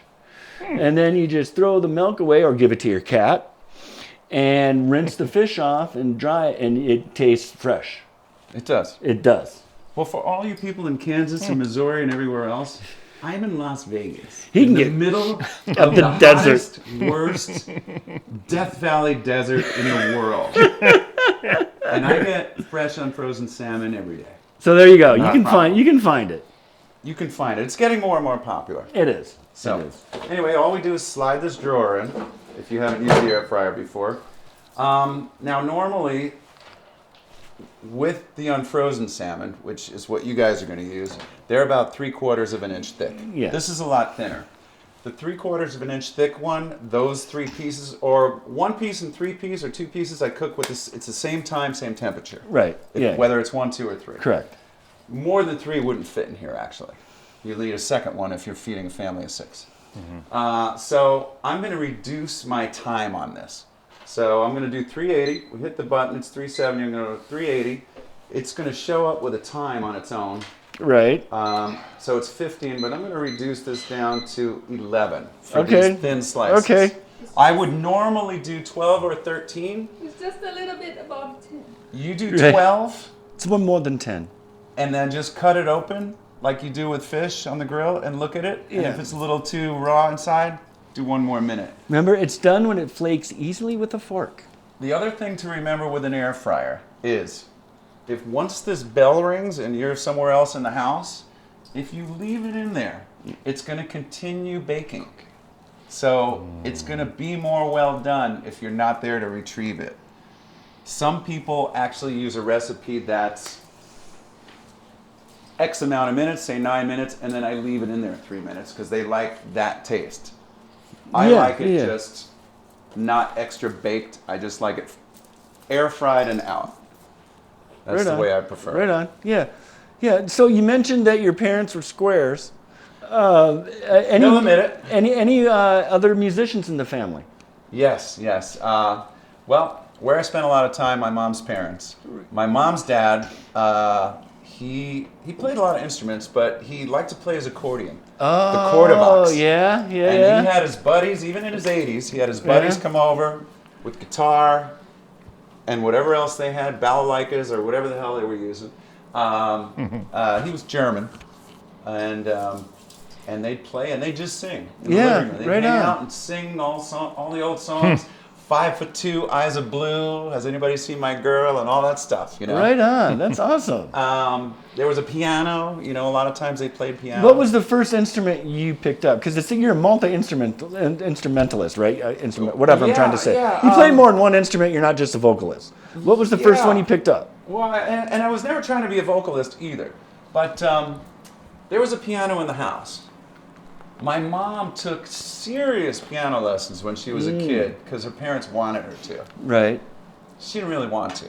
And then you just throw the milk away or give it to your cat and rinse the fish off and dry it, and it tastes fresh. It does. It does. Well, for all you people in Kansas and Missouri and everywhere else, I'm in Las Vegas. He can in the get middle of the desert. hottest, worst Death Valley desert in the world. And I get fresh unfrozen salmon every day. So there you go. Not You a problem. can find it. You can find it. It's getting more and more popular. It is. So, It is. anyway, all we do is slide this drawer in, if you haven't used the air fryer before. Now, normally, with the unfrozen salmon, which is what you guys are going to use, they're about 3/4 of an inch thick. Yeah. This is a lot thinner. The 3/4 of an inch thick one, those 3 pieces, or 1 piece and 3 pieces, or 2 pieces, I cook with this. It's the same time, same temperature. Right. Yeah. Whether it's 1, 2, or 3. Correct. More than 3 wouldn't fit in here, actually. You need a second one if you're feeding a family of 6. So I'm going to reduce my time on this. So I'm going to do 380. We hit the button. It's 370. I'm going to go to 380. It's going to show up with a time on its own. Right. So it's 15, but I'm going to reduce this down to 11 for Okay. these thin slices. Okay. I would normally do 12 or 13. It's just a little bit above 10. You do Right. 12 It's one more than 10. and then just cut it open like you do with fish on the grill and look at it. And Yeah. if it's a little too raw inside, do one more minute. Remember, it's done when it flakes easily with a fork. The other thing to remember with an air fryer is if once this bell rings and you're somewhere else in the house, if you leave it in there, it's going to continue baking. So it's going to be more well done if you're not there to retrieve it. Some people actually use a recipe that's X amount of minutes, say 9 minutes, and then I leave it in there 3 minutes because they like that taste. I Yeah, like it yeah. just not extra baked. I just like it air fried and out. That's Right the on. way I prefer Right it. on. Yeah. Yeah. So you mentioned that your parents were squares. Any, They'll admit it. Any other musicians in the family? Yes, yes. Well, where I spent a lot of time, my mom's parents. My mom's dad, he played a lot of instruments, but he liked to play his accordion. The quarter box. Oh, yeah, And yeah. he had his buddies, even in his 80s, he had his buddies Yeah. come over with guitar and whatever else they had, balalaikas or whatever the hell they were using. He was German, and they'd play and they'd just sing. In the Yeah, living room. They'd right hang on. out and sing all the old songs. 5'2", Eyes of Blue. Has anybody seen My Girl and all that stuff? You know. Right on. That's awesome. There was a piano. You know, a lot of times they played piano. What was the first instrument you picked up? Because you're a multi-instrumentalist, right? Whatever I'm trying to say. Yeah, You play more than one instrument. You're not just a vocalist. What was the first Yeah. one you picked up? Well, and I was never trying to be a vocalist either. But there was a piano in the house. My mom took serious piano lessons when she was a kid because her parents wanted her to. Right. She didn't really want to.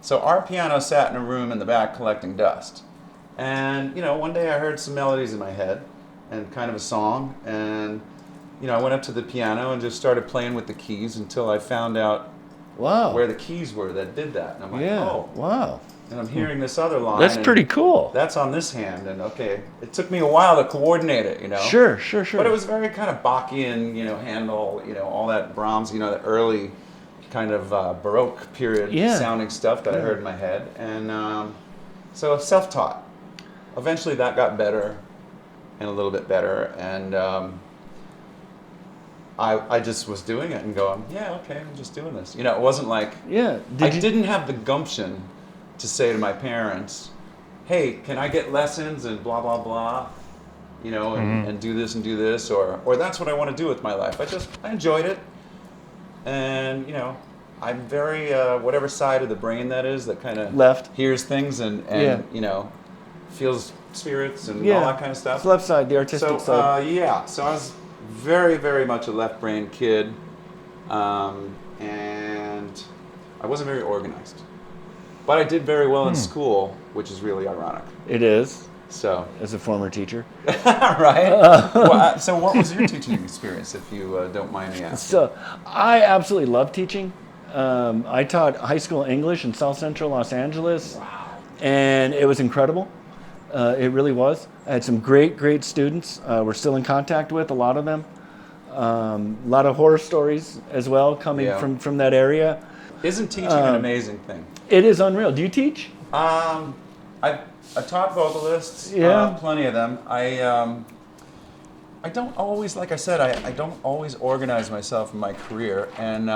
So our piano sat in a room in the back collecting dust. And, you know, one day I heard some melodies in my head and kind of a song. And, you know, I went up to the piano and just started playing with the keys until I found out Wow. where the keys were that did that. And I'm like, Yeah. oh. Wow. And I'm hearing this other line. That's and pretty cool. That's on this hand. And, okay, it took me a while to coordinate it, you know. Sure. But it was very kind of Bachian, you know, Handel, you know, all that Brahms, you know, the early kind of Baroque period Yeah. sounding stuff that I heard in my head. And so self-taught. Eventually that got better and a little bit better. And I just was doing it and going, yeah, okay, I'm just doing this. You know, it wasn't like, Yeah. I didn't have the gumption to say to my parents, hey, can I get lessons and blah, blah, blah, you know, and do this, or that's what I want to do with my life. I enjoyed it. And, you know, I'm very, whatever side of the brain that is that kind of Left. hears things and Yeah. you know, feels spirits and Yeah. all that kind of stuff. It's left side, the artistic So, side. yeah, so I was very, very much a left-brained kid, and I wasn't very organized. But I did very well in school, which is really ironic. It is, So, as a former teacher. right? So what was your teaching experience, if you don't mind me asking? So I absolutely love teaching. I taught high school English in South Central Los Angeles. Wow. And it was incredible. It really was. I had some great students. We're still in contact with a lot of them. A lot of horror stories as well coming Yeah. from that area. Isn't teaching an amazing thing? It is unreal. Do you teach? I taught vocalists, Yeah. plenty of them. I don't always, like I said, I don't always organize myself in my career, and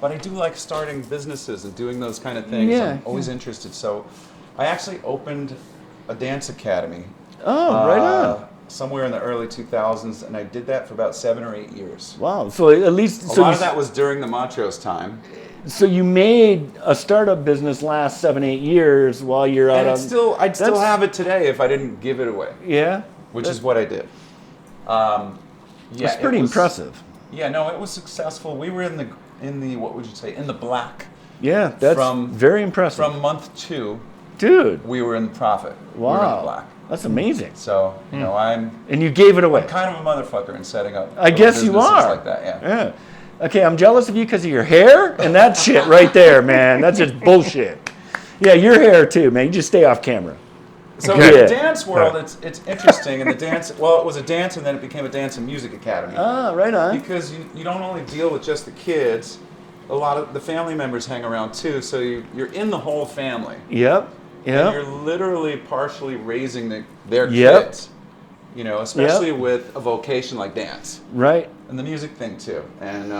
but I do like starting businesses and doing those kind of things. Yeah, I'm always interested. So I actually opened a dance academy. Oh, right on. Somewhere in the early 2000s, and I did that for about 7 or 8 years. Wow. So at least A lot of that was during the Montrose time. So you made a startup business last 7-8 years while you're out And on. I'd still that's- have it today if I didn't give it away, Yeah. which is what I did. Yeah, It's pretty it was- impressive. Yeah, no, it was successful. We were in the what would you say, in the black. Yeah, that's very impressive. From month 2, Dude, we were in profit. We were in the wow. black. That's amazing. So, you know, I'm And you gave it away. kind of a motherfucker in setting up I guess you businesses are. like that, yeah. Yeah. Okay, I'm jealous of you because of your hair and that shit right there, man. That's just bullshit. Yeah, your hair too, man. You just stay off camera. So Okay. in Yeah. the dance world, it's interesting. And the dance, well, it was a dance, and then it became a dance and music academy. Ah, right on. Because you don't only deal with just the kids. A lot of the family members hang around too. So you're in the whole family. Yep. And Yep. you're literally partially raising their Yep. kids. You know, especially with a vocation like dance. Right. And the music thing too. And,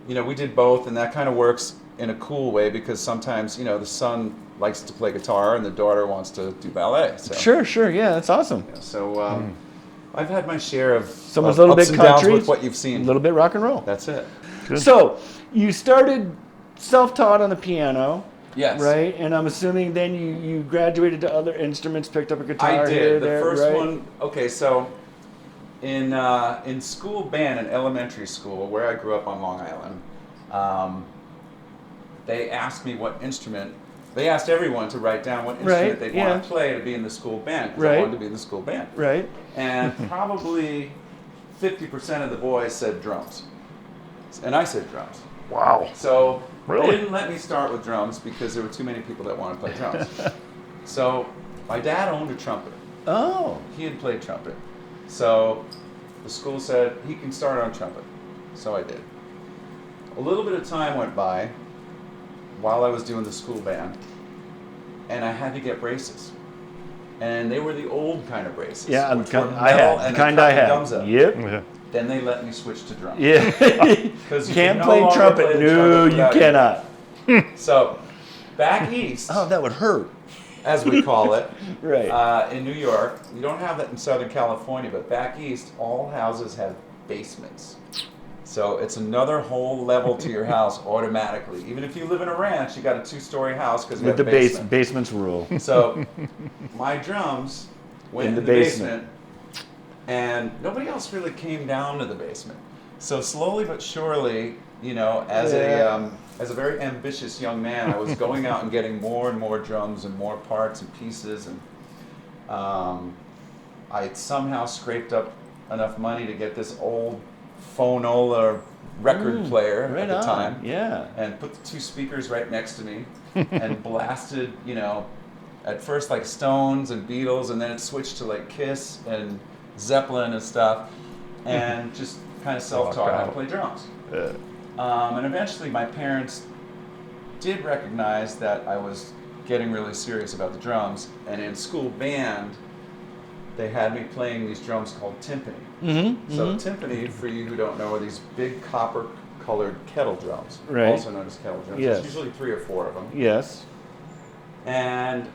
you know, we did both, and that kind of works in a cool way because sometimes, you know, the son likes to play guitar and the daughter wants to do ballet. So, Sure. Yeah, that's awesome. So I've had my share of Someone's of a little ups bit and downs country, with what you've a seen. little bit rock and roll. That's it. So you started self-taught on the piano, Yes. right? And I'm assuming then you graduated to other instruments, picked up a guitar I here, did. The there, first right? one, okay, so in school band, in elementary school, where I grew up on Long Island, they asked me what instrument, they asked everyone to write down what instrument Right, they'd yeah. want to play to be in the school band, because I Right. wanted to be in the school band. Right. And probably 50% of the boys said drums. And I said drums. Wow. So Really? they didn't let me start with drums because there were too many people that wanted to play drums. So my dad owned a trumpet. Oh. He had played trumpet. So the school said he can start on trumpet. So I did. A little bit of time went by while I was doing the school band, and I had to get braces. And they were the old kind of braces. Yeah, which were I metal had. and The kind they cut I the had. gums up. Yep. Yeah. Then they let me switch to drums. Yeah. 'Cause you Can't can no play longer trumpet. play the No, trumpet you without- cannot. So back east, Oh, that would hurt. as we call it, Right. in New York, you don't have that in Southern California, but back east, all houses have basements. So it's another whole level to your house automatically. Even if you live in a ranch, you got a 2-story house because you With have the a basement. basements rule. So my drums went In in the the basement. basement, and nobody else really came down to the basement. So slowly but surely, you know, as a very ambitious young man, I was going out and getting more and more drums and more parts and pieces, and I somehow scraped up enough money to get this old phonola record player Right at the on. time, Yeah. and put the 2 speakers right next to me and blasted, you know, at first like Stones and Beatles, and then it switched to like Kiss and Zeppelin and stuff, and just kind of self-taught how to play drums. And eventually my parents did recognize that I was getting really serious about the drums, and in school band, they had me playing these drums called timpani. Mm-hmm. So timpani, for you who don't know, are these big copper-colored kettle drums, Right. also known as kettle drums. Yes. There's usually 3 or 4 of them. Yes. And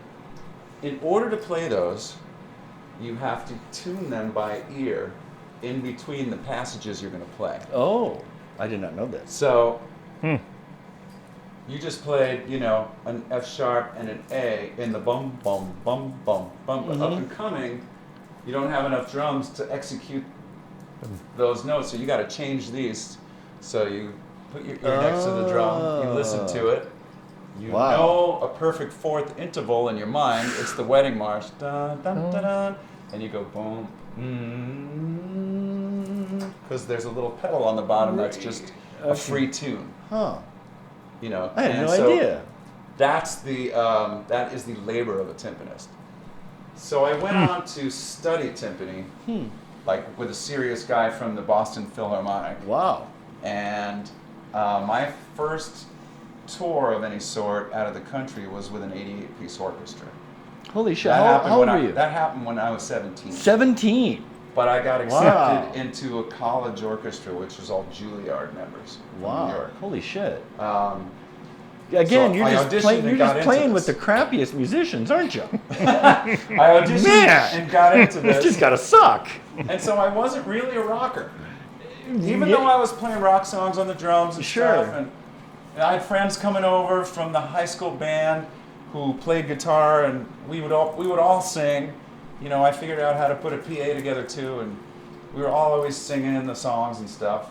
in order to play those, you have to tune them by ear in between the passages you're going to play. Oh, I did not know this. So you just played, you know, an F sharp and an A in the bum, bum, bum, bum, bum. But up and coming, you don't have enough drums to execute those notes, so you got to change these. So you put your ear next to the drum, you listen to it, you Wow. know a perfect 4th interval in your mind. It's the wedding march, dun, dun, dun, dun, and you go boom, because there's a little pedal on the bottom that's just a free tune. Huh. You know, I had and no so idea. That's the that is the labor of a timpanist. So I went on to study timpani, like with a serious guy from the Boston Philharmonic. Wow. And my first tour of any sort out of the country was with an 88-piece orchestra. Holy shit. That How happened old when were you? That happened when I was 17. 17. But I got accepted Wow. into a college orchestra, which was all Juilliard members from New Wow. York. Holy shit. Um, Again, So you're I just, auditioned and got into playing with the this. crappiest musicians, aren't you? I auditioned Man. and got into It's this. just gotta suck. And so I wasn't really a rocker. Even Yeah. though I was playing rock songs on the drums and Sure. stuff. And I had friends coming over from the high school band who played guitar, and we would all sing. You know, I figured out how to put a PA together too, and we were all always singing the songs and stuff.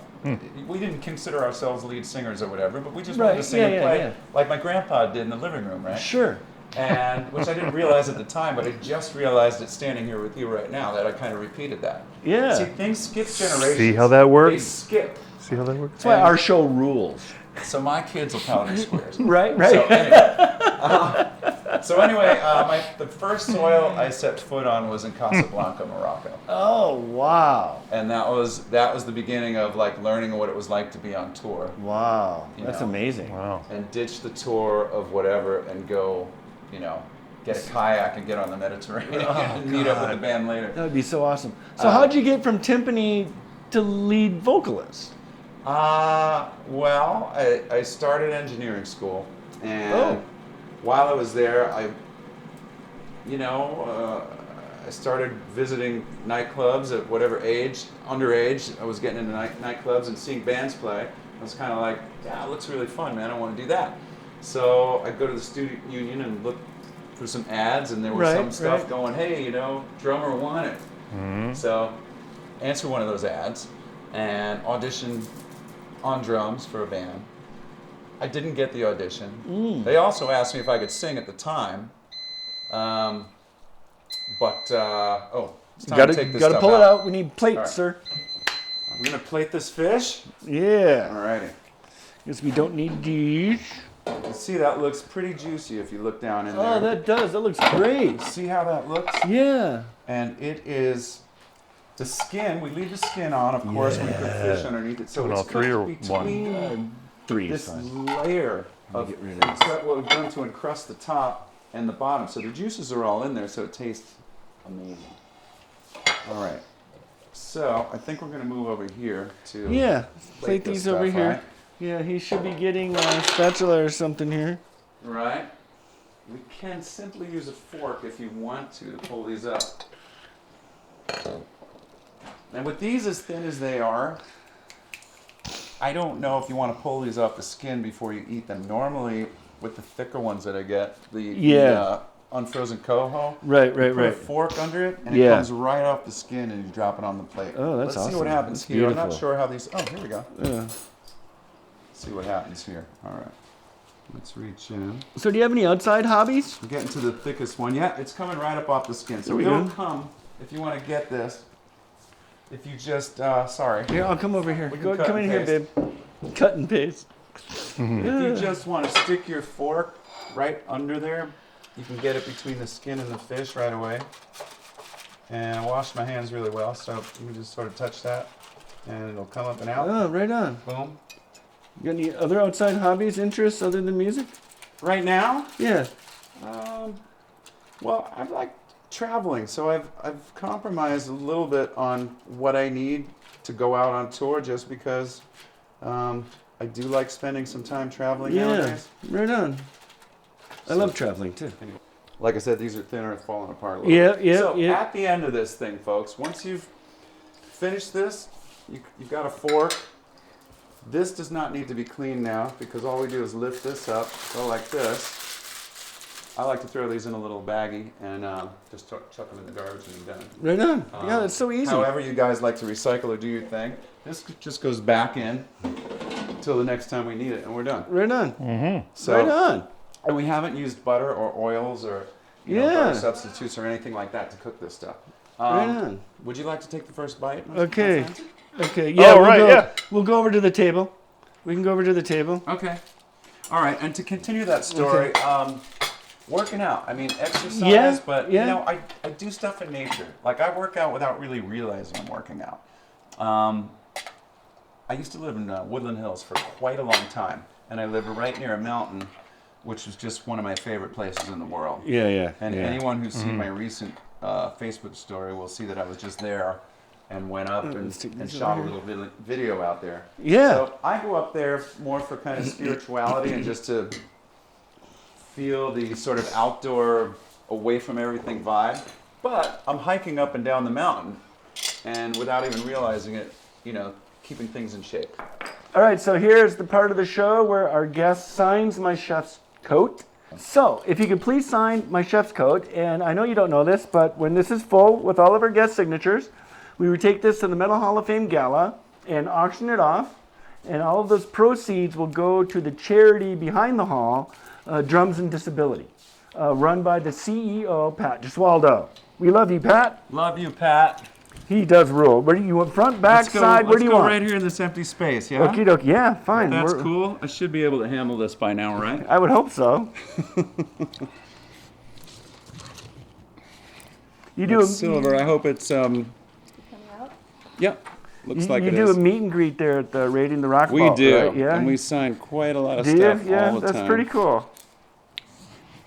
We didn't consider ourselves lead singers or whatever, but we just wanted Right, to sing yeah, and yeah, play yeah. like my grandpa did in the living room, right? Sure. And which I didn't realize at the time, but I just realized it standing here with you right now that I kind of repeated that. Yeah. See, things skip generations. See how that works? They skip. See how that works? That's why our show rules. So my kids will count in squares. Right, So right. anyway, So anyway, the first soil I set foot on was in Casablanca, Morocco. Oh, wow. And that was the beginning of like learning what it was like to be on tour. Wow. You That's know. amazing. Wow. And ditch the tour of whatever and go, get a kayak and get on the Mediterranean and meet up with the band later. That would be so awesome. So how'd you get from timpani to lead vocalist? Well, I started engineering school, and while I was there, I started visiting nightclubs at whatever age, underage. I was getting into nightclubs and seeing bands play. I was kind of like, yeah, it looks really fun, man. I want to do that. So I'd go to the student union and look for some ads, and there was some stuff going, hey, drummer wanted. Mm-hmm. So answer one of those ads and audition on drums for a band. I didn't get the audition. They also asked me if I could sing at the time. It's time to take this gotta stuff pull it out. We need plates, right. sir. I'm gonna plate this fish. Yeah. Alrighty. Guess we don't need these. You see, that looks pretty juicy if you look down in there. Oh, that does. That looks great. See how that looks? Yeah. And it is the skin. We leave the skin on, of course. We put fish underneath it. So Put it's all three or cooked one? between Three is this fine. layer of get rid of this. what we've done to encrust the top and the bottom. So the juices are all in there, so it tastes amazing. All right. So I think we're going to move over here to Yeah. Plate this these stuff, over here. right? Yeah, he should be getting a spatula or something here. Right. We can simply use a fork if you want to pull these up. And with these as thin as they are, I don't know if you want to pull these off the skin before you eat them. Normally, with the thicker ones that I get, the unfrozen coho, Right, you put a right. fork under it, and it Yeah. comes right off the skin, and you drop it on the plate. Oh, that's Let's see what awesome. happens That's here. I'm not beautiful. sure how these. Oh, here we go. Yeah. See what happens here. All right. Let's reach in. So do you have any outside hobbies? We're getting to the thickest one. Yeah, it's coming right up off the skin. So There we it'll go. come, if you want to get this, if you just, sorry. Here, I'll come over here. We can Go, cut come in and here, paste. babe. Cut and paste. If you just want to stick your fork right under there, you can get it between the skin and the fish right away. And I wash my hands really well, so let me just sort of touch that, and it'll come up and out. Oh, right on. Boom. You got any other outside hobbies, interests other than music? Right now, Yeah. well, I like traveling, so I've compromised a little bit on what I need to go out on tour, just because I do like spending some time traveling Yeah. nowadays. Right on. I love traveling too. Like I said, these are thinner and falling apart a little Yeah, bit. yeah, So yeah. at the end of this thing, folks, once you've finished this, you've got a fork. This does not need to be cleaned now, because all we do is lift this up, go like this. I like to throw these in a little baggie and just chuck them in the garbage and be done. Right on. Yeah, that's so easy. However you guys like to recycle or do your thing, this just goes back in until the next time we need it, and we're done. Right on. Mm-hmm. So, Right on. and we haven't used butter or oils or Yeah. butter substitutes or anything like that to cook this stuff. Right on. Would you like to take the first bite? Okay. my friend? Okay. Yeah. Oh, right, yeah. We'll go over to the table. We can go over to the table. Okay. All right. And to continue that story, working out. I mean, exercise, Yeah, but yeah. I do stuff in nature. Like I work out without really realizing I'm working out. I used to live in Woodland Hills for quite a long time, and I lived right near a mountain, which was just one of my favorite places in the world. Yeah, yeah. And yeah. anyone who's seen my recent Facebook story will see that I was just there and went up let's take and these shot a over little video out there. Yeah. So I go up there more for kind of spirituality and just to feel the sort of outdoor, away from everything vibe. But I'm hiking up and down the mountain, and without even realizing it, keeping things in shape. All right, so here's the part of the show where our guest signs my chef's coat. So, if you could please sign my chef's coat, and I know you don't know this, but when this is full with all of our guest signatures, we would take this to the Metal Hall of Fame Gala and auction it off, and all of those proceeds will go to the charity behind the hall, Drums and Disability, run by the CEO, Pat Gesualdo. We love you, Pat. Love you, Pat. He does rule. Where do you want? Front, back, side? Where do you want? Let's go right here in this empty space, yeah? Okie dokie. Yeah, fine. That's We're- cool. I should be able to handle this by now, right? I would hope so. You do It's silver. I hope it's Coming out. Yep. Looks like you it do is. a meet and greet there at the Raiding the Rock We Vault, do, right? Yeah. and we sign quite a lot of do you? stuff Yeah, all the that's time. pretty cool.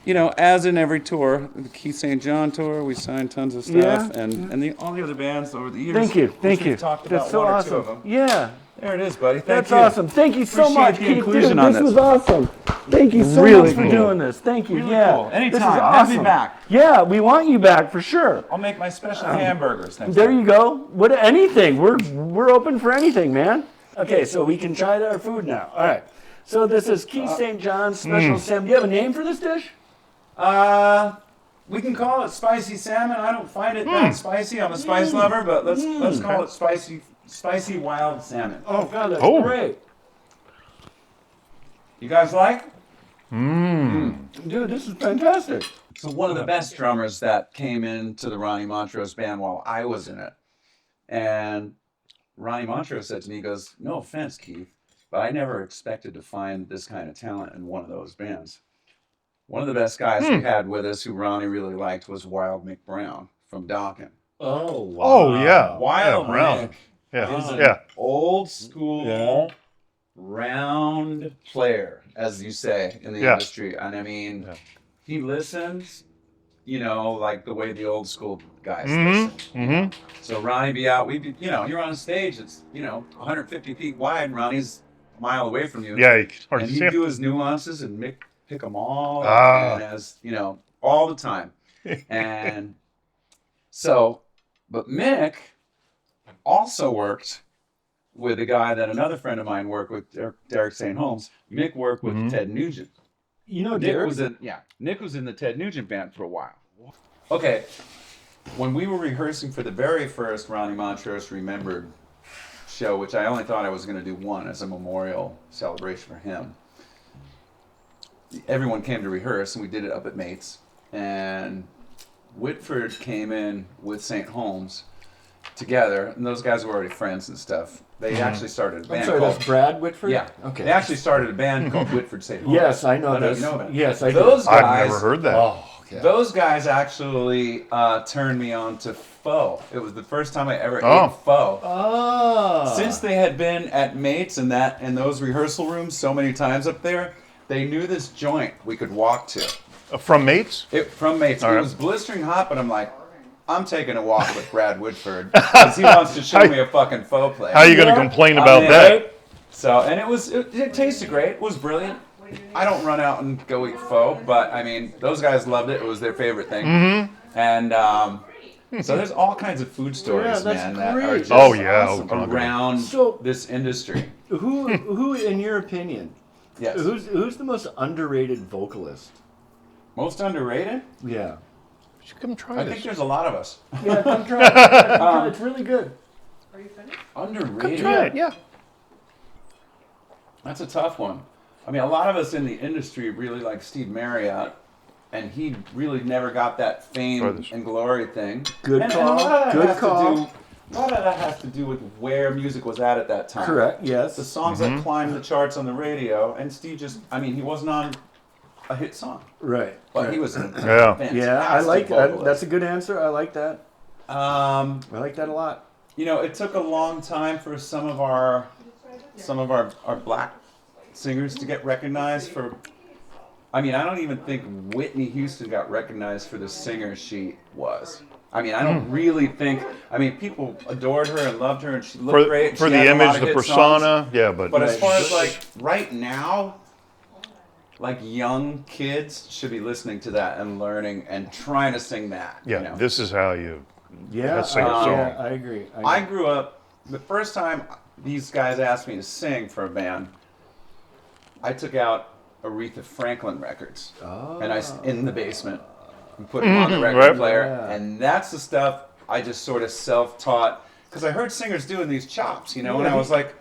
You know, as in every tour, the Keith St. John tour, we signed tons of stuff, Yeah. and all the other bands over the years. Thank you, which thank we've you. Talked about That's so one awesome. or two of them. Yeah, There it is, buddy. Thank that's you. awesome. Thank you so Appreciate much, the Keith. inclusion Dude, on this this. was awesome. Thank you so Really much for cool. doing this. Thank you. Really yeah, cool. Anytime. This is Have awesome. me back. Yeah, we want you back for sure. I'll make my special hamburgers next There time. you go. What anything? We're open for anything, man. Okay, so we can try our food now. All right. So this is Keith St. John's special salmon. Do you have a name for this dish? We can call it spicy salmon. I don't find it that spicy. I'm a spice lover, but let's call it spicy wild salmon. Oh God, that's Oh. great. You guys like? Dude, this is fantastic. So one of the best drummers that came into the Ronnie Montrose band while I was in it, and Ronnie Montrose said to me, he goes, "No offense, Keith, but I never expected to find this kind of talent in one of those bands." One of the best guys we had with us who Ronnie really liked was Wild Mick Brown from Dawkin. Oh wow. Oh, yeah. Wild yeah, round. Mick Yeah. is an Yeah. old school round player, as you say in the Yeah. industry. And I mean, he listens, you know, like the way the old school guys listen. Mm-hmm. So Ronnie be out, you're on a stage that's, 150 feet wide, and Ronnie's a mile away from you. Yeah, it's hard And to see. he'd do his nuances and pick them all, Ah. and as, all the time. And so, but Mick also worked with a guy that another friend of mine worked with, Derek St. Holmes. Mick worked with Ted Nugent. You know, Nick Derek. Nick was in the Ted Nugent band for a while. Okay, when we were rehearsing for the very first Ronnie Montrose Remembered show, which I only thought I was going to do one as a memorial celebration for him, everyone came to rehearse, and we did it up at Mates. And Whitford came in with St. Holmes together, and those guys were already friends and stuff. They actually started a band I'm sorry, called... that's Brad Whitford? Yeah. Okay. They actually started a band called Whitford St. Holmes. Yes, I know I know this. you know that. Yes, I Those do. guys, I've never heard that. Oh, okay. Those guys actually turned me on to pho. It was the first time I ever ate Oh. pho. Ah. Since they had been at Mates and those rehearsal rooms so many times up there, they knew this joint we could walk to. From Mates? From Mates. All It right. was blistering hot, but I'm like, I'm taking a walk with Brad Whitford because he wants to show me a fucking pho place. How are you going to Yeah. complain I about mean, that? So, and it tasted great. It was brilliant. I don't run out and go eat pho, but I mean, those guys loved it. It was their favorite thing. Mm-hmm. And so there's all kinds of food stories, Yeah, that's man, that are great. just Oh, yeah. awesome. Oh, God. around So- this industry. Who, in your opinion, Yes. who's the most underrated vocalist? Most underrated? Yeah. You should come try I this. think there's a lot of us. Yeah, come try it. Come try it. It's really good. Are you finished? Underrated? Try it, yeah. That's a tough one. I mean, a lot of us in the industry really like Steve Marriott, and he really never got that Try fame this. and glory thing. Good And call. a lot of that Good has to call. do- a lot of that has to do with where music was at that time. Correct. Yes. The songs that climbed the charts on the radio, and Steve he wasn't on a hit song, Right. but he was a Yeah. fantastic Yeah, I like that. vocalist. That's a good answer. I like that. I like that a lot. It took a long time for some of our black singers to get recognized for. I mean, I don't even think Whitney Houston got recognized for the singer she was. I mean, I don't really think. I mean, people adored her and loved her, and she looked great. For She the had a lot image, of the hit persona, songs. yeah, but But as far as like right now, like young kids should be listening to that and learning and trying to sing that. yeah, this is how you. Yeah. Let's sing a I, song. yeah, I agree. I grew up, the first time these guys asked me to sing for a band, I took out Aretha Franklin records and in the basement and put them on the record right. player. Yeah. And that's the stuff I just sort of self-taught because I heard singers doing these chops, and I was like,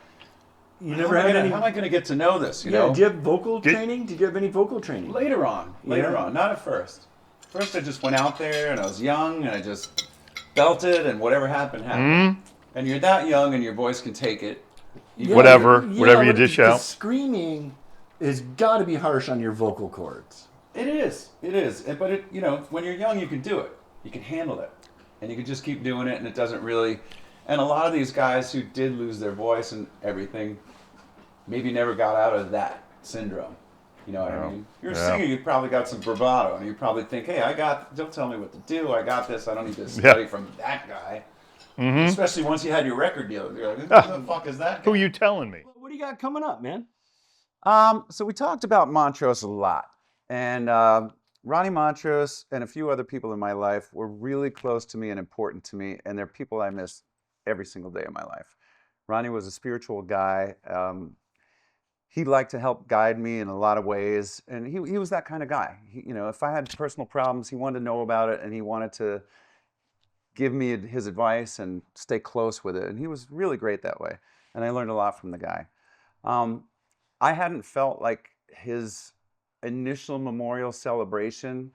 You never had any. how am I going to get to know this, you Yeah. know? Do you have vocal training? Did you have any vocal training? Later on, Yeah. not at first. First I just went out there and I was young and I just belted and whatever happened, happened. And you're that young and your voice can take it. Yeah, Whatever you you know, dish the out. Screaming has got to be harsh on your vocal cords. It is. But when you're young, you can do it. You can handle it. and you can just keep doing it, and it doesn't really. And a lot of these guys who did lose their voice and everything, maybe never got out of that syndrome. You know what I mean? You're a singer, you probably got some bravado, and you probably think, hey, don't tell me what to do, I got this, I don't need to study from that guy. Especially once you had your record deal. You're like, who the fuck is that guy? Who are you telling me? What do you got coming up, man? So we talked about Montrose a lot. And Ronnie Montrose and a few other people in my life were really close to me and important to me, and they're people I miss every single day of my life. Ronnie was a spiritual guy. He liked to help guide me in a lot of ways, and he was that kind of guy. If I had personal problems, he wanted to know about it, and he wanted to give me his advice and stay close with it, and he was really great that way, and I learned a lot from the guy. I hadn't felt like his initial memorial celebration,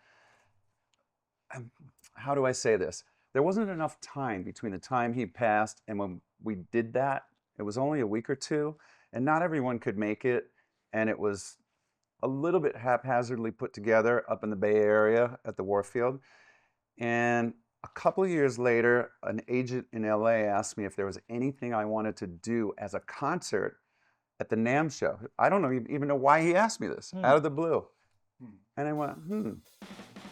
how do I say this? There wasn't enough time between the time he passed and when we did that. It was only a week or two, and not everyone could make it, and it was a little bit haphazardly put together up in the Bay Area at the Warfield. And a couple of years later, an agent in LA asked me if there was anything I wanted to do as a concert at the NAMM show. I don't even know why he asked me this, out of the blue. And I went,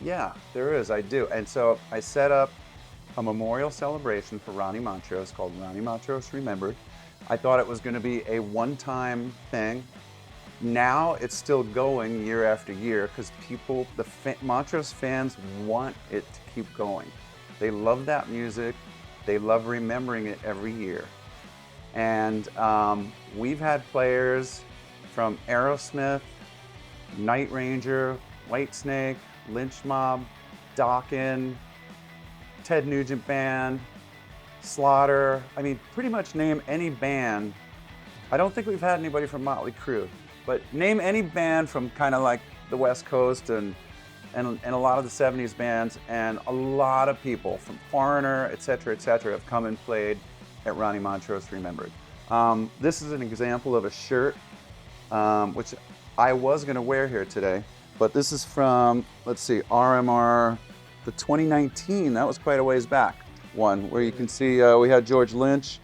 yeah, there is, I do. And so I set up a memorial celebration for Ronnie Montrose called Ronnie Montrose Remembered. I thought it was going to be a one-time thing. Now it's still going year after year because Montrose fans want it to keep going. They love that music. They love remembering it every year. And we've had players from Aerosmith, Night Ranger, Whitesnake, Lynch Mob, Dokken, Ted Nugent Band, Slaughter. I mean, pretty much name any band. I don't think we've had anybody from Motley Crue, but name any band from kind of like the West Coast and a lot of the 70s bands, and a lot of people from Foreigner, et cetera, have come and played at Ronnie Montrose Remembered. This is an example of a shirt, which I was going to wear here today, but this is from, let's see, RMR, the 2019, that was quite a ways back one, where you can see we had George Lynch,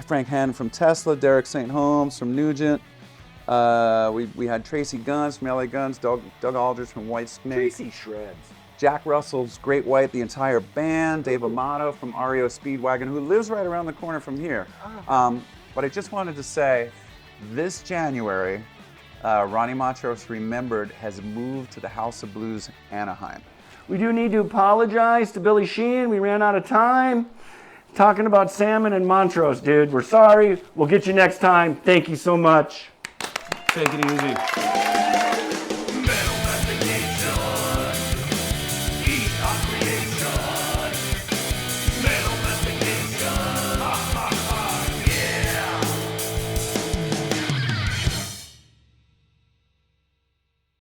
Frank Hannon from Tesla, Derek St. Holmes from Nugent. We had Tracy Guns from LA Guns, Doug Aldrich from Whitesnake. Tracy shreds. Jack Russell's Great White, the entire band. Dave Amato from REO Speedwagon, who lives right around the corner from here. But I just wanted to say, this January, Ronnie Montrose Remembered has moved to the House of Blues, Anaheim. We do need to apologize to Billy Sheehan. We ran out of time talking about Salmon and Montrose, dude. We're sorry. We'll get you next time. Thank you so much. Take it easy.